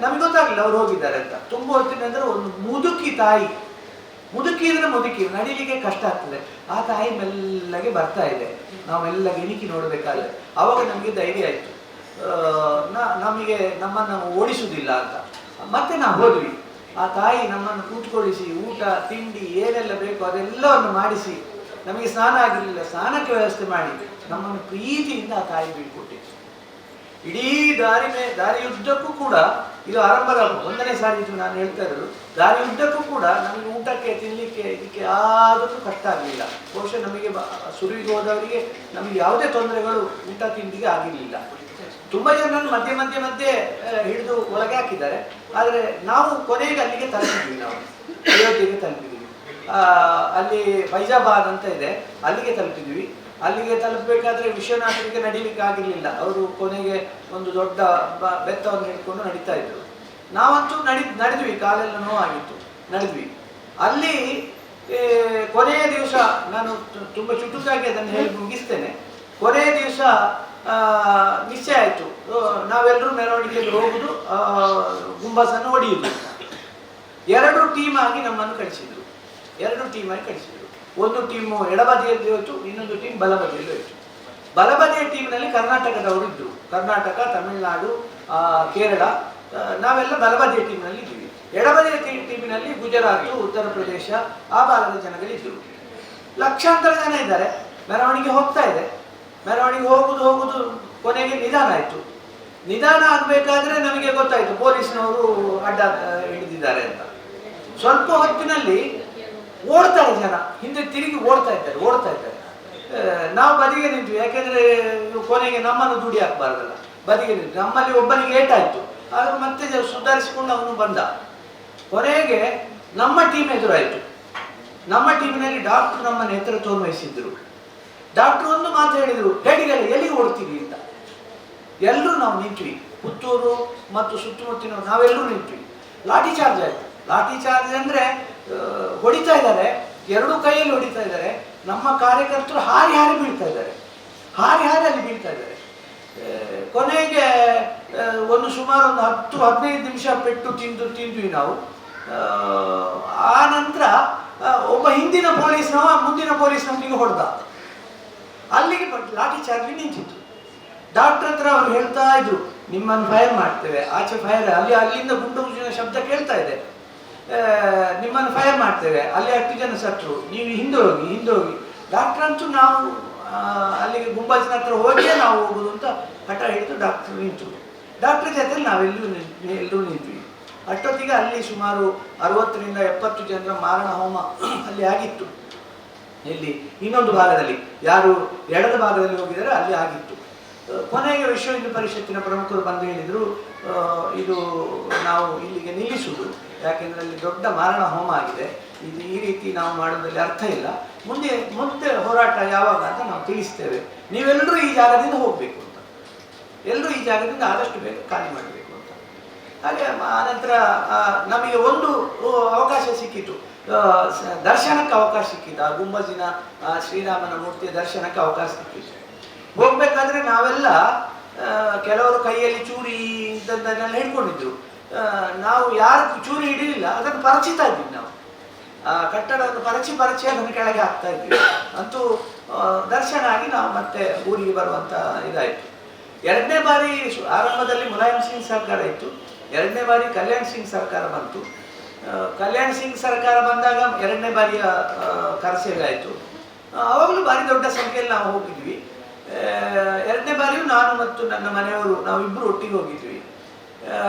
ನಮಗೆ ಗೊತ್ತಾಗಲಿಲ್ಲ ಅವ್ರು ಹೋಗಿದ್ದಾರೆ ಅಂತ. ತುಂಬ ಹೊತ್ತಿನ ನಂತರ ಒಂದು ಮುದುಕಿ ತಾಯಿ, ಮುದುಕಿ ನಡೀಲಿಕ್ಕೆ ಕಷ್ಟ ಆಗ್ತದೆ, ಆ ತಾಯಿ ಮೆಲ್ಲಗೆ ಬರ್ತಾ ಇದೆ. ನಾವೆಲ್ಲಗೆ ಇಣಿಕಿ ನೋಡಬೇಕಾದ್ರೆ ಆವಾಗ ನಮಗೆ ಧೈರ್ಯ ಆಯಿತು, ನಮ್ಮನ್ನು ಓಡಿಸುವುದಿಲ್ಲ ಅಂತ. ಮತ್ತೆ ನಾವು ಹೋದ್ವಿ. ಆ ತಾಯಿ ನಮ್ಮನ್ನು ಕೂತ್ಕೊಳ್ಳಿಸಿ ಊಟ ತಿಂಡಿ ಏನೆಲ್ಲ ಬೇಕೋ ಅದೆಲ್ಲವನ್ನು ಮಾಡಿಸಿ, ನಮಗೆ ಸ್ನಾನ ಆಗಿರಲಿಲ್ಲ, ಸ್ನಾನಕ್ಕೆ ವ್ಯವಸ್ಥೆ ಮಾಡಿ ನಮ್ಮನ್ನು ಪ್ರೀತಿಯಿಂದ ಆ ತಾಯಿ ಬೀಳ್ಕೊಟ್ಟಿತ್ತು. ಇಡೀ ದಾರಿಯುದ್ದಕ್ಕೂ ಕೂಡ, ಇದು ಆರಂಭದ 1ನೇ ಸಾರಿ ಇದು ನಾನು ಹೇಳ್ತಾ ಇರೋದು, ದಾರಿಯುದ್ದಕ್ಕೂ ಕೂಡ ನಮಗೆ ಊಟಕ್ಕೆ ತಿನ್ನಲಿಕ್ಕೆ ಇದಕ್ಕೆ ಯಾವುದಕ್ಕೂ ಕಷ್ಟ ಆಗಲಿಲ್ಲ. ಬಹುಶಃ ನಮಗೆ ಸುರುವಿಗೆ ಹೋದವರಿಗೆ ನಮಗೆ ಯಾವುದೇ ತೊಂದರೆಗಳು ಊಟ ತಿಂಡಿಗೆ ಆಗಿರಲಿಲ್ಲ. ತುಂಬ ಜನರನ್ನು ಮಧ್ಯೆ ಹಿಡಿದು ಒಳಗೆ ಹಾಕಿದ್ದಾರೆ. ಆದರೆ ನಾವು ಕೊನೆಗೆ ಅಲ್ಲಿಗೆ ತಲುಪಿದ್ವಿ, ನಾವು ಅಯೋಧ್ಯೆಗೆ ತಲುಪಿದ್ವಿ. ಅಲ್ಲಿ ಫೈಜಾಬಾದ್ ಅಂತ ಇದೆ, ಅಲ್ಲಿಗೆ ತಲುಪಿದ್ವಿ. ಅಲ್ಲಿಗೆ ತಲುಪಬೇಕಾದ್ರೆ ವಿಶ್ವನಾಥನಿಗೆ ನಡೀಲಿಕ್ಕೆ ಆಗಿರಲಿಲ್ಲ. ಅವರು ಕೊನೆಗೆ ಒಂದು ದೊಡ್ಡ ಬೆತ್ತವನ್ನು ಹಿಡ್ಕೊಂಡು ನಡೀತಾ ಇದ್ರು. ನಾವಂತೂ ನಡೆದ್ವಿ, ಕಾಲೆಲ್ಲ ನೋವಾಗಿತ್ತು, ನಡೆದ್ವಿ. ಅಲ್ಲಿ ಕೊನೆಯ ದಿವಸ, ನಾನು ತುಂಬ ಚುಟುಕಾಗಿ ಅದನ್ನು ಹೇಳಿ ಮುಗಿಸ್ತೇನೆ. ಕೊನೆಯ ದಿವಸ ನಿಶ್ಚಯ ಆಯಿತು, ನಾವೆಲ್ಲರೂ ಮೆರವಣಿಗೆಯಲ್ಲಿ ಹೋಗುದು, ಗುಂಬಸನ್ನು ಹೊಡೆಯುವುದು. 2 ಟೀಮ್ ಆಗಿ ನಮ್ಮನ್ನು ಕಳಿಸಿದ್ರು. ಒಂದು ಟೀಮು ಎಡಬದಿಯಲ್ಲಿ ಹೋಯ್ತು, ಇನ್ನೊಂದು ಟೀಮ್ ಬಲಬದಿಯಲ್ಲಿ ಹೋಯ್ತು. ಬಲಬದಿಯ ಟೀಮ್ನಲ್ಲಿ ಕರ್ನಾಟಕದವರು ಇದ್ದರು, ಕರ್ನಾಟಕ, ತಮಿಳುನಾಡು, ಕೇರಳ, ನಾವೆಲ್ಲ ಬಲಬದಿಯ ಟೀಮ್ನಲ್ಲಿ ಇದ್ದೀವಿ. ಎಡಬದಿಯ ಟೀಮಿನಲ್ಲಿ ಗುಜರಾತ್, ಉತ್ತರ ಪ್ರದೇಶ, ಆ ಭಾಗದ ಜನಗಳಿದ್ದರು. ಲಕ್ಷಾಂತರ ಜನ ಇದ್ದಾರೆ. ಮೆರವಣಿಗೆ ಹೋಗ್ತಾ ಇದೆ. ಮೆರವಣಿಗೆ ಹೋಗುದು ಕೊನೆಗೆ ನಿಧಾನ ಆಯಿತು. ನಿಧಾನ ಆಗಬೇಕಾದ್ರೆ ನಮಗೆ ಗೊತ್ತಾಯಿತು ಪೊಲೀಸ್ನವರು ಅಡ್ಡ ಹಿಡಿದಿದ್ದಾರೆ ಅಂತ. ಸ್ವಲ್ಪ ಹೊತ್ತಿನಲ್ಲಿ ಓಡ್ತಾರೆ ಜನ, ಹಿಂದೆ ತಿರುಗಿ ಓಡ್ತಾ ಇದ್ದಾರೆ. ನಾವು ಬದಿಗೆ ನಿಂತ್ವಿ, ಯಾಕೆಂದರೆ ಕೊನೆಗೆ ನಮ್ಮನ್ನು ದುಡಿ ಹಾಕಬಾರ್ದಲ್ಲ. ಬದಿಗೆ ನಿಂತು ನಮ್ಮಲ್ಲಿ ಒಬ್ಬನಿಗೆ ಏಟಾಯಿತು, ಆದರೂ ಮತ್ತೆ ಸುಧಾರಿಸಿಕೊಂಡು ಅವನು ಬಂದ. ಕೊನೆಗೆ ನಮ್ಮ ಟೀಮ್ ಎದುರಾಯಿತು. ನಮ್ಮ ಟೀಮಿನಲ್ಲಿ ಡಾಕ್ಟ್ರು ನಮ್ಮನ್ನು ನೇತೃತ್ವವನ್ನು ವಹಿಸಿದ್ರು. ಡಾಕ್ಟ್ರು ಒಂದು ಮಾತು ಹೇಳಿದರು, ಹೇಡಿಗಳು ಎಲ್ಲಿಗೆ ಓಡ್ತೀವಿ ಅಂತ. ಎಲ್ಲರೂ ನಾವು ನಿಂತ್ವಿ, ಪುತ್ತೂರು ಮತ್ತು ಸುತ್ತಮುತ್ತಿನವರು ನಾವೆಲ್ಲರೂ ನಿಂತ್ವಿ. ಲಾಠಿ ಚಾರ್ಜ್ ಆಯಿತು. ಲಾಠಿ ಚಾರ್ಜ್ ಅಂದರೆ ಹೊಡಿತಾ ಇದ್ದಾರೆ, 2 ಕೈಯಲ್ಲಿ ಹೊಡಿತಾ ಇದ್ದಾರೆ. ನಮ್ಮ ಕಾರ್ಯಕರ್ತರು ಹಾರಿ ಬೀಳ್ತಾ ಇದ್ದಾರೆ, ಅಲ್ಲಿ ಬೀಳ್ತಾ ಇದ್ದಾರೆ. ಕೊನೆಗೆ ಸುಮಾರು 10-15 ನಿಮಿಷ ಪೆಟ್ಟು ತಿಂದ್ವಿ ನಾವು. ಆ ನಂತರ ಒಬ್ಬ ಹಿಂದಿನ ಪೊಲೀಸ್ನವ ಮುಂದಿನ ಪೊಲೀಸ್ನವನಿಗೆ ಹೊಡೆದ. ಅಲ್ಲಿಗೆ ಲಾಠಿ ಚಾರ್ಜ್ ನಿಂತಿತ್ತು. ಡಾಕ್ಟರ್ ಹತ್ರ ಅವ್ರು ಹೇಳ್ತಾ ಇದ್ರು, ನಿಮ್ಮನ್ನು ಫೈರ್ ಮಾಡ್ತೇವೆ, ಆಚೆ ಫೈರ್, ಅಲ್ಲಿಂದ ಗುಂಡು ಶಬ್ದ ಕೇಳ್ತಾ ಇದೆ, ನಿಮ್ಮನ್ನು ಫೈರ್ ಮಾಡ್ತೇವೆ, ಅಲ್ಲಿ 10 ಜನ ಸತ್ರು, ನೀವು ಹಿಂದೆ ಹೋಗಿ. ಡಾಕ್ಟರ್ ಅಂತೂ ನಾವು ಅಲ್ಲಿಗೆ ಗುಂಬಾಸಿನ ಹತ್ರ ಹೋಗಿಯೇ ನಾವು ಹೋಗುದು ಅಂತ ಹಠ ಹಿಡಿದು ಡಾಕ್ಟರ್ ನಿಂತು. ಡಾಕ್ಟರ್ ಜೊತೆಲಿ ನಾವೆಲ್ಲರೂ ನಿಂತ್ವಿ. ಅಷ್ಟೊತ್ತಿಗೆ ಅಲ್ಲಿ ಸುಮಾರು 60ರಿಂದ 70 ಜನರ ಮಾರಣ ಹೋಮ ಅಲ್ಲಿ ಆಗಿತ್ತು. ಇಲ್ಲಿ ಇನ್ನೊಂದು ಭಾಗದಲ್ಲಿ, ಯಾರು ಎಡದ ಭಾಗದಲ್ಲಿ ಹೋಗಿದ್ದಾರೆ ಅಲ್ಲಿ ಆಗಿತ್ತು. ಕೊನೆಗೆ ವಿಶ್ವ ಹಿಂದೂ ಪರಿಷತ್ತಿನ ಪ್ರಮುಖರು ಬಂದು ಹೇಳಿದರು, ಇದು ನಾವು ಇಲ್ಲಿಗೆ ನಿಲ್ಲಿಸುವುದು, ಯಾಕೆಂದರೆ ಅಲ್ಲಿ ದೊಡ್ಡ ಮಾರಣ ಹೋಮ ಆಗಿದೆ, ಇದು ಈ ರೀತಿ ನಾವು ಮಾಡೋದ್ರಲ್ಲಿ ಅರ್ಥ ಇಲ್ಲ, ಮುಂದೆ ಹೋರಾಟ ಯಾವಾಗ ಅಂತ ನಾವು ತಿಳಿಸ್ತೇವೆ, ನೀವೆಲ್ಲರೂ ಈ ಜಾಗದಿಂದ ಹೋಗಬೇಕು ಅಂತ, ಎಲ್ಲರೂ ಈ ಜಾಗದಿಂದ ಆದಷ್ಟು ಬೇಗ ಖಾಲಿ ಮಾಡಬೇಕು ಅಂತ. ಹಾಗೆ ಆನಂತರ ನಮಗೆ ಒಂದು ಅವಕಾಶ ಸಿಕ್ಕಿತು, ದರ್ಶನಕ್ಕೆ ಅವಕಾಶ ಸಿಕ್ಕಿತ್ತು. ಆ ಗುಂಬಜಿನ ಶ್ರೀರಾಮನ ಮೂರ್ತಿಯ ದರ್ಶನಕ್ಕೆ ಅವಕಾಶ ಸಿಕ್ಕಿತ್ತು. ಹೋಗ್ಬೇಕಾದ್ರೆ ನಾವೆಲ್ಲ ಕೆಲವರು ಕೈಯಲ್ಲಿ ಚೂರಿ ಇಂಥದ್ದನ್ನೆಲ್ಲ ಹಿಡ್ಕೊಂಡಿದ್ರು. ನಾವು ಯಾರು ಚೂರಿ ಹಿಡಿಲಿಲ್ಲ, ಅದನ್ನು ಪರಚಿತಾ ಇದ್ವಿ. ನಾವು ಕಟ್ಟಡವನ್ನು ಪರಚಿ ಅದನ್ನು ಕೆಳಗೆ ಹಾಕ್ತಾ ಇದ್ವಿ. ಅಂತೂ ದರ್ಶನ ಆಗಿ ನಾವು ಮತ್ತೆ ಊರಿಗೆ ಬರುವಂಥ ಇದಾಯಿತು. 2ನೇ ಬಾರಿ ಆರಂಭದಲ್ಲಿ ಮುಲಾಯಂ ಸಿಂಗ್ ಸರ್ಕಾರ ಇತ್ತು, 2ನೇ ಬಾರಿ ಕಲ್ಯಾಣ್ ಸಿಂಗ್ ಸರ್ಕಾರ ಬಂತು. ಕಲ್ಯಾಣ್ ಸಿಂಗ್ ಸರ್ಕಾರ ಬಂದಾಗ 2ನೇ ಬಾರಿಯ ಕರಸೇವೆ ಆಯಿತು. ಆವಾಗಲೂ ಭಾರಿ ದೊಡ್ಡ ಸಂಖ್ಯೆಯಲ್ಲಿ ನಾವು ಹೋಗಿದ್ವಿ. 2ನೇ ಬಾರಿಯೂ ನಾನು ಮತ್ತು ನನ್ನ ಮನೆಯವರು ನಾವಿಬ್ಬರು ಒಟ್ಟಿಗೆ ಹೋಗಿದ್ವಿ.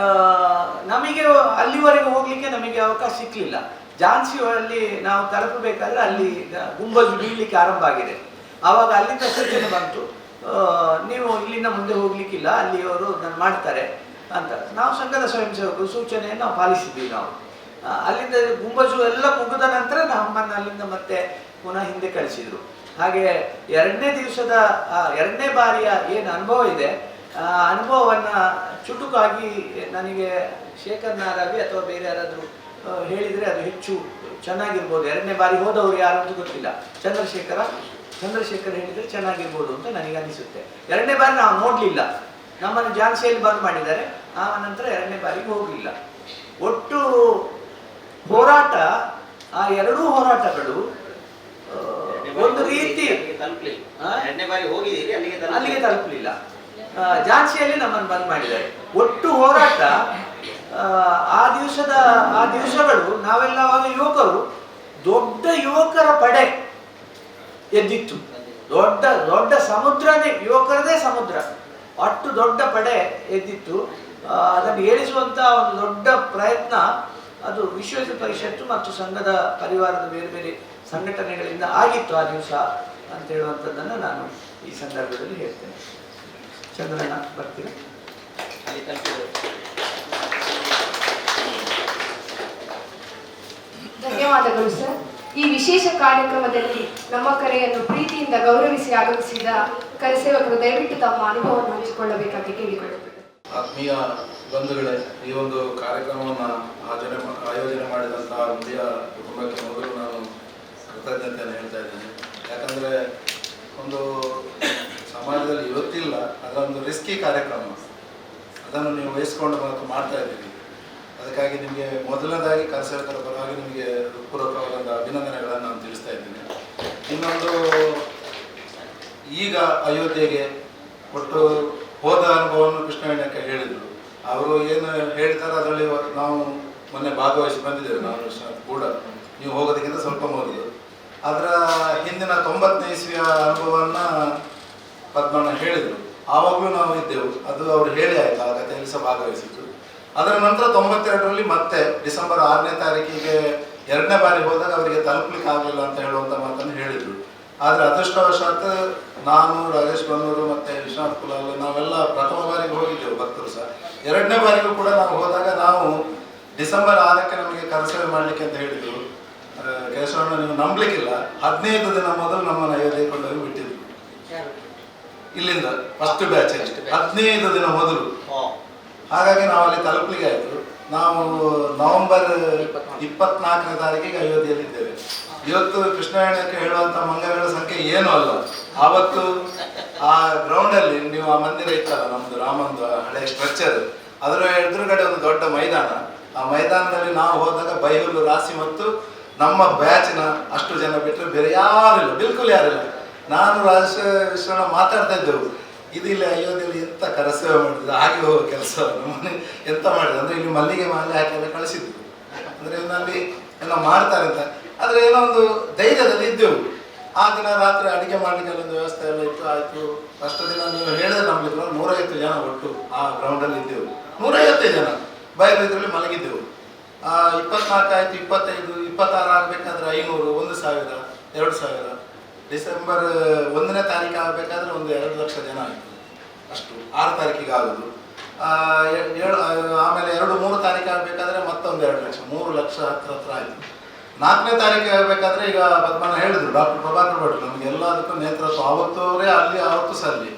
ನಮಗೆ ಅಲ್ಲಿವರೆಗೆ ಹೋಗಲಿಕ್ಕೆ ನಮಗೆ ಅವಕಾಶ ಸಿಕ್ಕಲಿಲ್ಲ. ಝಾನ್ಸಿಯಲ್ಲಿ ನಾವು ತಲುಪಬೇಕಾದ್ರೆ ಅಲ್ಲಿ ಗುಂಬಜ್ ಬೀಳಲಿಕ್ಕೆ ಆರಂಭ ಆಗಿದೆ. ಆವಾಗ ಅಲ್ಲಿಂದ ಸೂಚನೆ ಬಂತು, ನೀವು ಇಲ್ಲಿಂದ ಮುಂದೆ ಹೋಗ್ಲಿಕ್ಕಿಲ್ಲ, ಅಲ್ಲಿಯವರು ನಾನು ಮಾಡ್ತಾರೆ ಅಂತ. ನಾವು ಸಂಘದ ಸ್ವಯಂ ಸೇವಕರು ಸೂಚನೆಯನ್ನು ನಾವು ಪಾಲಿಸಿದ್ವಿ. ನಾವು ಅಲ್ಲಿಂದ ಗುಂಬಜು ಎಲ್ಲ ಮುಗಿದ ನಂತರ ನಮ್ಮನ್ನು ಅಲ್ಲಿಂದ ಮತ್ತೆ ಪುನಃ ಹಿಂದೆ ಕಳಿಸಿದ್ರು. ಹಾಗೆ ಎರಡನೇ ಬಾರಿಯ ಏನು ಅನುಭವ ಇದೆ, ಆ ಅನುಭವವನ್ನು ಚುಟುಕಾಗಿ ನನಗೆ ಶೇಖರ್ ನಾರಾವಿ ಅಥವಾ ಬೇರೆ ಯಾರಾದರೂ ಹೇಳಿದರೆ ಅದು ಹೆಚ್ಚು ಚೆನ್ನಾಗಿರ್ಬೋದು. ಎರಡನೇ ಬಾರಿ ಹೋದವರು ಯಾರು ಅಂತ ಗೊತ್ತಿಲ್ಲ, ಚಂದ್ರಶೇಖರ್ ಹೇಳಿದರೆ ಚೆನ್ನಾಗಿರ್ಬೋದು ಅಂತ ನನಗೆ ಅನಿಸುತ್ತೆ. ಎರಡನೇ ಬಾರಿ ನಾವು ನೋಡಲಿಲ್ಲ, ನಮ್ಮನ್ನು ಝಾನ್ಸಿಯಲ್ಲಿ ಬಂದ್ ಮಾಡಿದ್ದಾರೆ. ಆ ನಂತರ ಎರಡನೇ ಬಾರಿಗೆ ಹೋಗಲಿಲ್ಲ. ಒಟ್ಟು ಹೋರಾಟ, ಆ ಎರಡೂ ಹೋರಾಟಗಳು ಒಂದು ರೀತಿ ಅಲ್ಲಿಗೆ ತಲುಪಲಿಲ್ಲ. ಝಾನ್ಸಿಯಲ್ಲಿ ನಮ್ಮನ್ನು ಬಂದ್ ಮಾಡಿದ್ದಾರೆ. ಒಟ್ಟು ಹೋರಾಟ ಆ ದಿವಸಗಳು ನಾವೆಲ್ಲ ಆವಾಗ ಯುವಕರು, ದೊಡ್ಡ ಯುವಕರ ಪಡೆ ಎದ್ದಿತ್ತು. ದೊಡ್ಡ ಸಮುದ್ರನೇ, ಯುವಕರದೇ ಸಮುದ್ರ, ಅಷ್ಟು ದೊಡ್ಡ ಪಡೆ ಎದ್ದಿತ್ತು. ಅದನ್ನು ಏಳಿಸುವಂತ ಒಂದು ದೊಡ್ಡ ಪ್ರಯತ್ನ ಅದು ವಿಶ್ವ ಹಿಂದೂ ಪರಿಷತ್ತು ಮತ್ತು ಸಂಘದ ಪರಿವಾರದ ಬೇರೆ ಬೇರೆ ಸಂಘಟನೆಗಳಿಂದ ಆಗಿತ್ತು ಆ ದಿವಸ ಅಂತ ಹೇಳುವಂಥದ್ದನ್ನು ನಾನು ಈ ಸಂದರ್ಭದಲ್ಲಿ ಹೇಳ್ತೇನೆ. ಚಂದ್ರಣ್ಣ ಬರ್ತೀರಾ? ಧನ್ಯವಾದಗಳು ಸರ್. ಈ ವಿಶೇಷ ಕಾರ್ಯಕ್ರಮದಲ್ಲಿ ನಮ್ಮ ಕರೆಯನ್ನು ಪ್ರೀತಿಯಿಂದ ಗೌರವಿಸಿ ಆಗಮಿಸಿದ ಕರೆಸೇವಕರು ದಯವಿಟ್ಟು ತಮ್ಮ ಅನುಭವವನ್ನು ಹಂಚಿಕೊಳ್ಳಬೇಕಾಗಿ ಕೇಳಿಕೊಳ್ಳುತ್ತೇವೆ. ಆತ್ಮೀಯ ಬಂಧುಗಳೇ, ಈ ಒಂದು ಕಾರ್ಯಕ್ರಮವನ್ನು ಆಯೋಜನೆ ಮಾಡಿದಂತಹ ವಿದ್ಯಾ ಕುಟುಂಬಕ್ಕೆ ಮೊದಲು ನಾನು ಕೃತಜ್ಞತೆಯನ್ನು ಹೇಳ್ತಾ ಇದ್ದೇನೆ. ಯಾಕಂದರೆ ಒಂದು ಸಮಾಜದಲ್ಲಿ ಇವತ್ತಿಲ್ಲ, ಅದರ ಒಂದು ರಿಸ್ಕಿ ಕಾರ್ಯಕ್ರಮ, ಅದನ್ನು ನೀವು ವಹಿಸ್ಕೊಂಡು ಮಾಡ್ತಾ ಇದ್ದೀರಿ. ಅದಕ್ಕಾಗಿ ನಿಮಗೆ ಮೊದಲನೇದಾಗಿ ಕರೆಸೇವಕರ ಪರವಾಗಿ ನಿಮಗೆ ಹೃತ್ಪೂರ್ವಕವಾದ ಅಭಿನಂದನೆಗಳನ್ನು ನಾನು ತಿಳಿಸ್ತಾ ಇದ್ದೀನಿ. ಇನ್ನೊಂದು, ಈಗ ಅಯೋಧ್ಯೆಗೆ ಒಟ್ಟು ಹೋದ ಅನುಭವವನ್ನು ಕೃಷ್ಣವೇಣಿಯಕ್ಕೆ ಹೇಳಿದರು. ಅವರು ಏನು ಹೇಳ್ತಾರೆ ಅದರಲ್ಲಿ ನಾವು ಮೊನ್ನೆ ಭಾಗವಹಿಸಿ ಬಂದಿದ್ದೇವೆ, ನಾನು ಕೂಡ. ನೀವು ಹೋಗೋದಕ್ಕಿಂತ ಸ್ವಲ್ಪ ಮೊದಲು ಅದರ ಹಿಂದಿನ 90ನೇ ಇಸ್ವಿಯ ಅನುಭವವನ್ನು ಪದ್ಮಣ್ಣ ಹೇಳಿದರು. ಆವಾಗಲೂ ನಾವು ಇದ್ದೆವು, ಅದು ಅವರು ಹೇಳಿ ಆಯಿತು, ಆ ಕಥೆಯಲ್ಲಿ ಸಹ ಭಾಗವಹಿಸಿದ್ದು. ಅದರ ನಂತರ 92ರಲ್ಲಿ ಮತ್ತೆ ಡಿಸೆಂಬರ್ 6ನೇ ತಾರೀಕಿಗೆ ಎರಡನೇ ಬಾರಿ ಹೋದಾಗ ಅವರಿಗೆ ತಲುಪಲಿಕ್ಕೆ ಆಗಲಿಲ್ಲ ಅಂತ ಹೇಳುವಂಥ ಮಾತನ್ನು ಹೇಳಿದರು. ಆದರೆ ಅದೃಷ್ಟವಶಾತ್ ನಾನು, ರಾಜೇಶ್ ಬನ್ನೂರು ಮತ್ತು ವಿಶ್ವನಾಥ್ ಕುಲಾಲ್ ನಾವೆಲ್ಲ ಪ್ರಥಮ ಬಾರಿಗೆ ಹೋಗಿದ್ದೆವು, ಭಕ್ತರು ಸಹ. ಎರಡನೇ ಬಾರಿಗೂ ಕೂಡ ನಾವು ಹೋದಾಗ ನಾವು ಡಿಸೆಂಬರ್ 6ಕ್ಕೆ ನಮಗೆ ಕರೆಸೇವೆ ಮಾಡಲಿಕ್ಕೆ ಅಂತ ಹೇಳಿದರು. ಕೇಶವಣ್ಣ, ನೀವು ನಂಬಲಿಕ್ಕಿಲ್ಲ, 15 ದಿನ ಮೊದಲು ನಮ್ಮನ್ನು ಅಯೋಧ್ಯೆಗೆ ಕೊಂಡೋಗಿ ಬಿಟ್ಟಿದ್ರು. ಇಲ್ಲಿಂದ ಫಸ್ಟ್ ಬ್ಯಾಚ್ 15 ದಿನ ಮೊದಲು. ಹಾಗಾಗಿ ನಾವು ಅಲ್ಲಿ ತಲುಪಲಿಕ್ಕೆ ಆಯಿತು. ನಾವು ನವೆಂಬರ್ 24ನೇ ತಾರೀಕಿಗೆ ಅಯೋಧ್ಯೆಯಲ್ಲಿದ್ದೇವೆ. ಇವತ್ತು ಕೃಷ್ಣವೇಣಿಯಕ್ಕೆ ಹೇಳುವಂಥ ಮಂಗಗಳ ಸಂಖ್ಯೆ ಏನೂ ಅಲ್ಲ. ಆವತ್ತು ಆ ಗ್ರೌಂಡಲ್ಲಿ, ನೀವು ಆ ಮಂದಿರ ಇತ್ತಲ್ಲ ನಮ್ಮದು ರಾಮಂದು ಹಳೆ ಸ್ಟ್ರಕ್ಚರ್, ಅದರ ಎದುರುಗಡೆ ಒಂದು ದೊಡ್ಡ ಮೈದಾನ. ಆ ಮೈದಾನದಲ್ಲಿ ನಾವು ಹೋದಾಗ ಬೈಹುಲ್ಲು, ರಾಸಿ ಮತ್ತು ನಮ್ಮ ಬ್ಯಾಚಿನ ಅಷ್ಟು ಜನ ಬಿಟ್ಟರೆ ಬೇರೆ ಯಾರಿಲ್ಲ, ಬಿಲ್ಕುಲ್ ಯಾರಿಲ್ಲ. ನಾನು ವಿಶ್ವಣ್ಣ ಮಾತಾಡ್ತಾ ಇದ್ದೆವು, ಇದು ಇಲ್ಲಿ ಅಯೋಧ್ಯೆಯಲ್ಲಿ ಎಂತ ಕರೆಸೇವೆ ಮಾಡಿದ್ರು, ಹಾಗೆ ಹೋಗೋ ಕೆಲಸ ನಮ್ಮನೆ ಎಂತ ಮಾಡಿದ್ರು ಅಂದರೆ ಇಲ್ಲಿ ಮಲ್ಲಿಗೆ ಮಾಲೆ ಹಾಕಿ ಕಳಿಸಿದ್ರು. ಅಂದರೆ ಇನ್ನಲ್ಲಿ ಏನೋ ಮಾಡ್ತಾರೆ ಅಂತ. ಆದರೆ ಏನೋ ಒಂದು ಧೈರ್ಯದಲ್ಲಿ ಇದ್ದೆವು. ಆ ದಿನ ರಾತ್ರಿ ಅಡುಗೆ ಮಾಡಲಿಕ್ಕೆ ಒಂದು ವ್ಯವಸ್ಥೆ ಎಲ್ಲ ಇತ್ತು. ಆಯಿತು, ಫಸ್ಟ್ ದಿನ ನೀವು ಹೇಳಿದ್ರೆ ನಮ್ಮಲ್ಲಿದ್ರು 150 ಜನ ಒಟ್ಟು ಆ ಗ್ರೌಂಡಲ್ಲಿ ಇದ್ದೆವು. 150 ಜನ ಬಯಲು ಇದರಲ್ಲಿ ಮಲಗಿದ್ದೆವು. 24 ಆಯಿತು, 25, 26 ಆಗಬೇಕಾದ್ರೆ 500, 1000, 2000. ಡಿಸೆಂಬರ್ 1ನೇ ತಾರೀಕು ಆಗಬೇಕಾದ್ರೆ ಒಂದು 2 ಲಕ್ಷ ಜನ ಆಯಿತು ಅಷ್ಟು. 6 ತಾರೀಕಿಗೆ ಆಗೋದು. ಆಮೇಲೆ 2-3 ತಾರೀಕು ಆಗಬೇಕಾದ್ರೆ ಮತ್ತೊಂದು 2 ಲಕ್ಷ, 3 ಲಕ್ಷ ಹತ್ರ ಆಯಿತು. 4ನೇ ತಾರೀಕಿಗೆ ಆಗಬೇಕಾದ್ರೆ ಈಗ ಪದ್ಮಣ್ಣ ಹೇಳಿದ್ರು, ಡಾಕ್ಟರ್ ಪ್ರಭಾಕರ್ ಭಟ್ರು, ನಮಗೆ ಎಲ್ಲದಕ್ಕೂ ನೇತೃತ್ವ ಆವತ್ತವರೇ ಅಲ್ಲಿ, ಆವತ್ತು ಸಲ್ಲಿ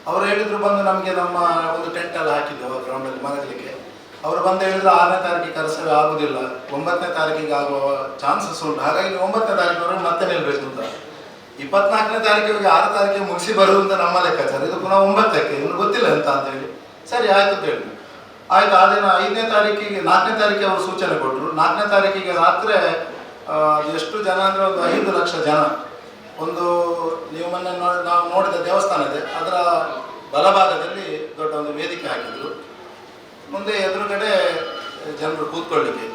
ಅವರು ಹೇಳಿದ್ರು. ಬಂದು ನಮಗೆ ನಮ್ಮ ಒಂದು ಟೆಂಟ್ ಎಲ್ಲ ಹಾಕಿದ್ದೆವು ಆ ಗ್ರೌಂಡಲ್ಲಿ ಮಲಗಲಿಕ್ಕೆ. ಅವರು ಬಂದು ಹೇಳಿದ್ರು 6ನೇ ತಾರೀಕಿಗೆ ಕರೆಸೇವೆ ಆಗೋದಿಲ್ಲ, 9ನೇ ತಾರೀಕಿಗೆ ಆಗುವ ಚಾನ್ಸಸ್ ಉಂಟು, ಹಾಗಾಗಿ 9ನೇ ತಾರೀಕಿನವರೆಗೆ ಮತ್ತೆ ನಿಲ್ಬೇಕು ಅಂತ. 24ನೇ ತಾರೀಕಿಗೆ 6 ತಾರೀಕಿಗೆ ಮುಗಿಸಿ ಬರುವಂತ ನಮ್ಮ ಲೆಕ್ಕಾಚಾರ. ಇದು ಪುನಃ 9ಕ್ಕೆ, ಇನ್ನು ಗೊತ್ತಿಲ್ಲ ಅಂತ ಹೇಳಿ ಸರಿ ಆಯ್ತು ಅಂತ ಹೇಳಿದ್ರು. ಆಯ್ತು, ಆ ದಿನ 5ನೇ ತಾರೀಕಿಗೆ 4ನೇ ತಾರೀಕಿಗೆ ಅವರು ಸೂಚನೆ ಕೊಟ್ಟರು. 4ನೇ ತಾರೀಕಿಗೆ ರಾತ್ರಿ ಎಷ್ಟು ಜನ ಅಂದರೆ ಒಂದು 5 ಲಕ್ಷ ಜನ. ಒಂದು ನೀವು ಮೊನ್ನೆ ನಾವು ನೋಡಿದ ದೇವಸ್ಥಾನ ಇದೆ, ಅದರ ಬಲಭಾಗದಲ್ಲಿ ದೊಡ್ಡ ಒಂದು ವೇದಿಕೆ ಹಾಕಿದ್ರು, ಮುಂದೆ ಎದುರುಗಡೆ ಜನರು ಕೂತ್ಕೊಳ್ಳಿಕ್ಕೆ.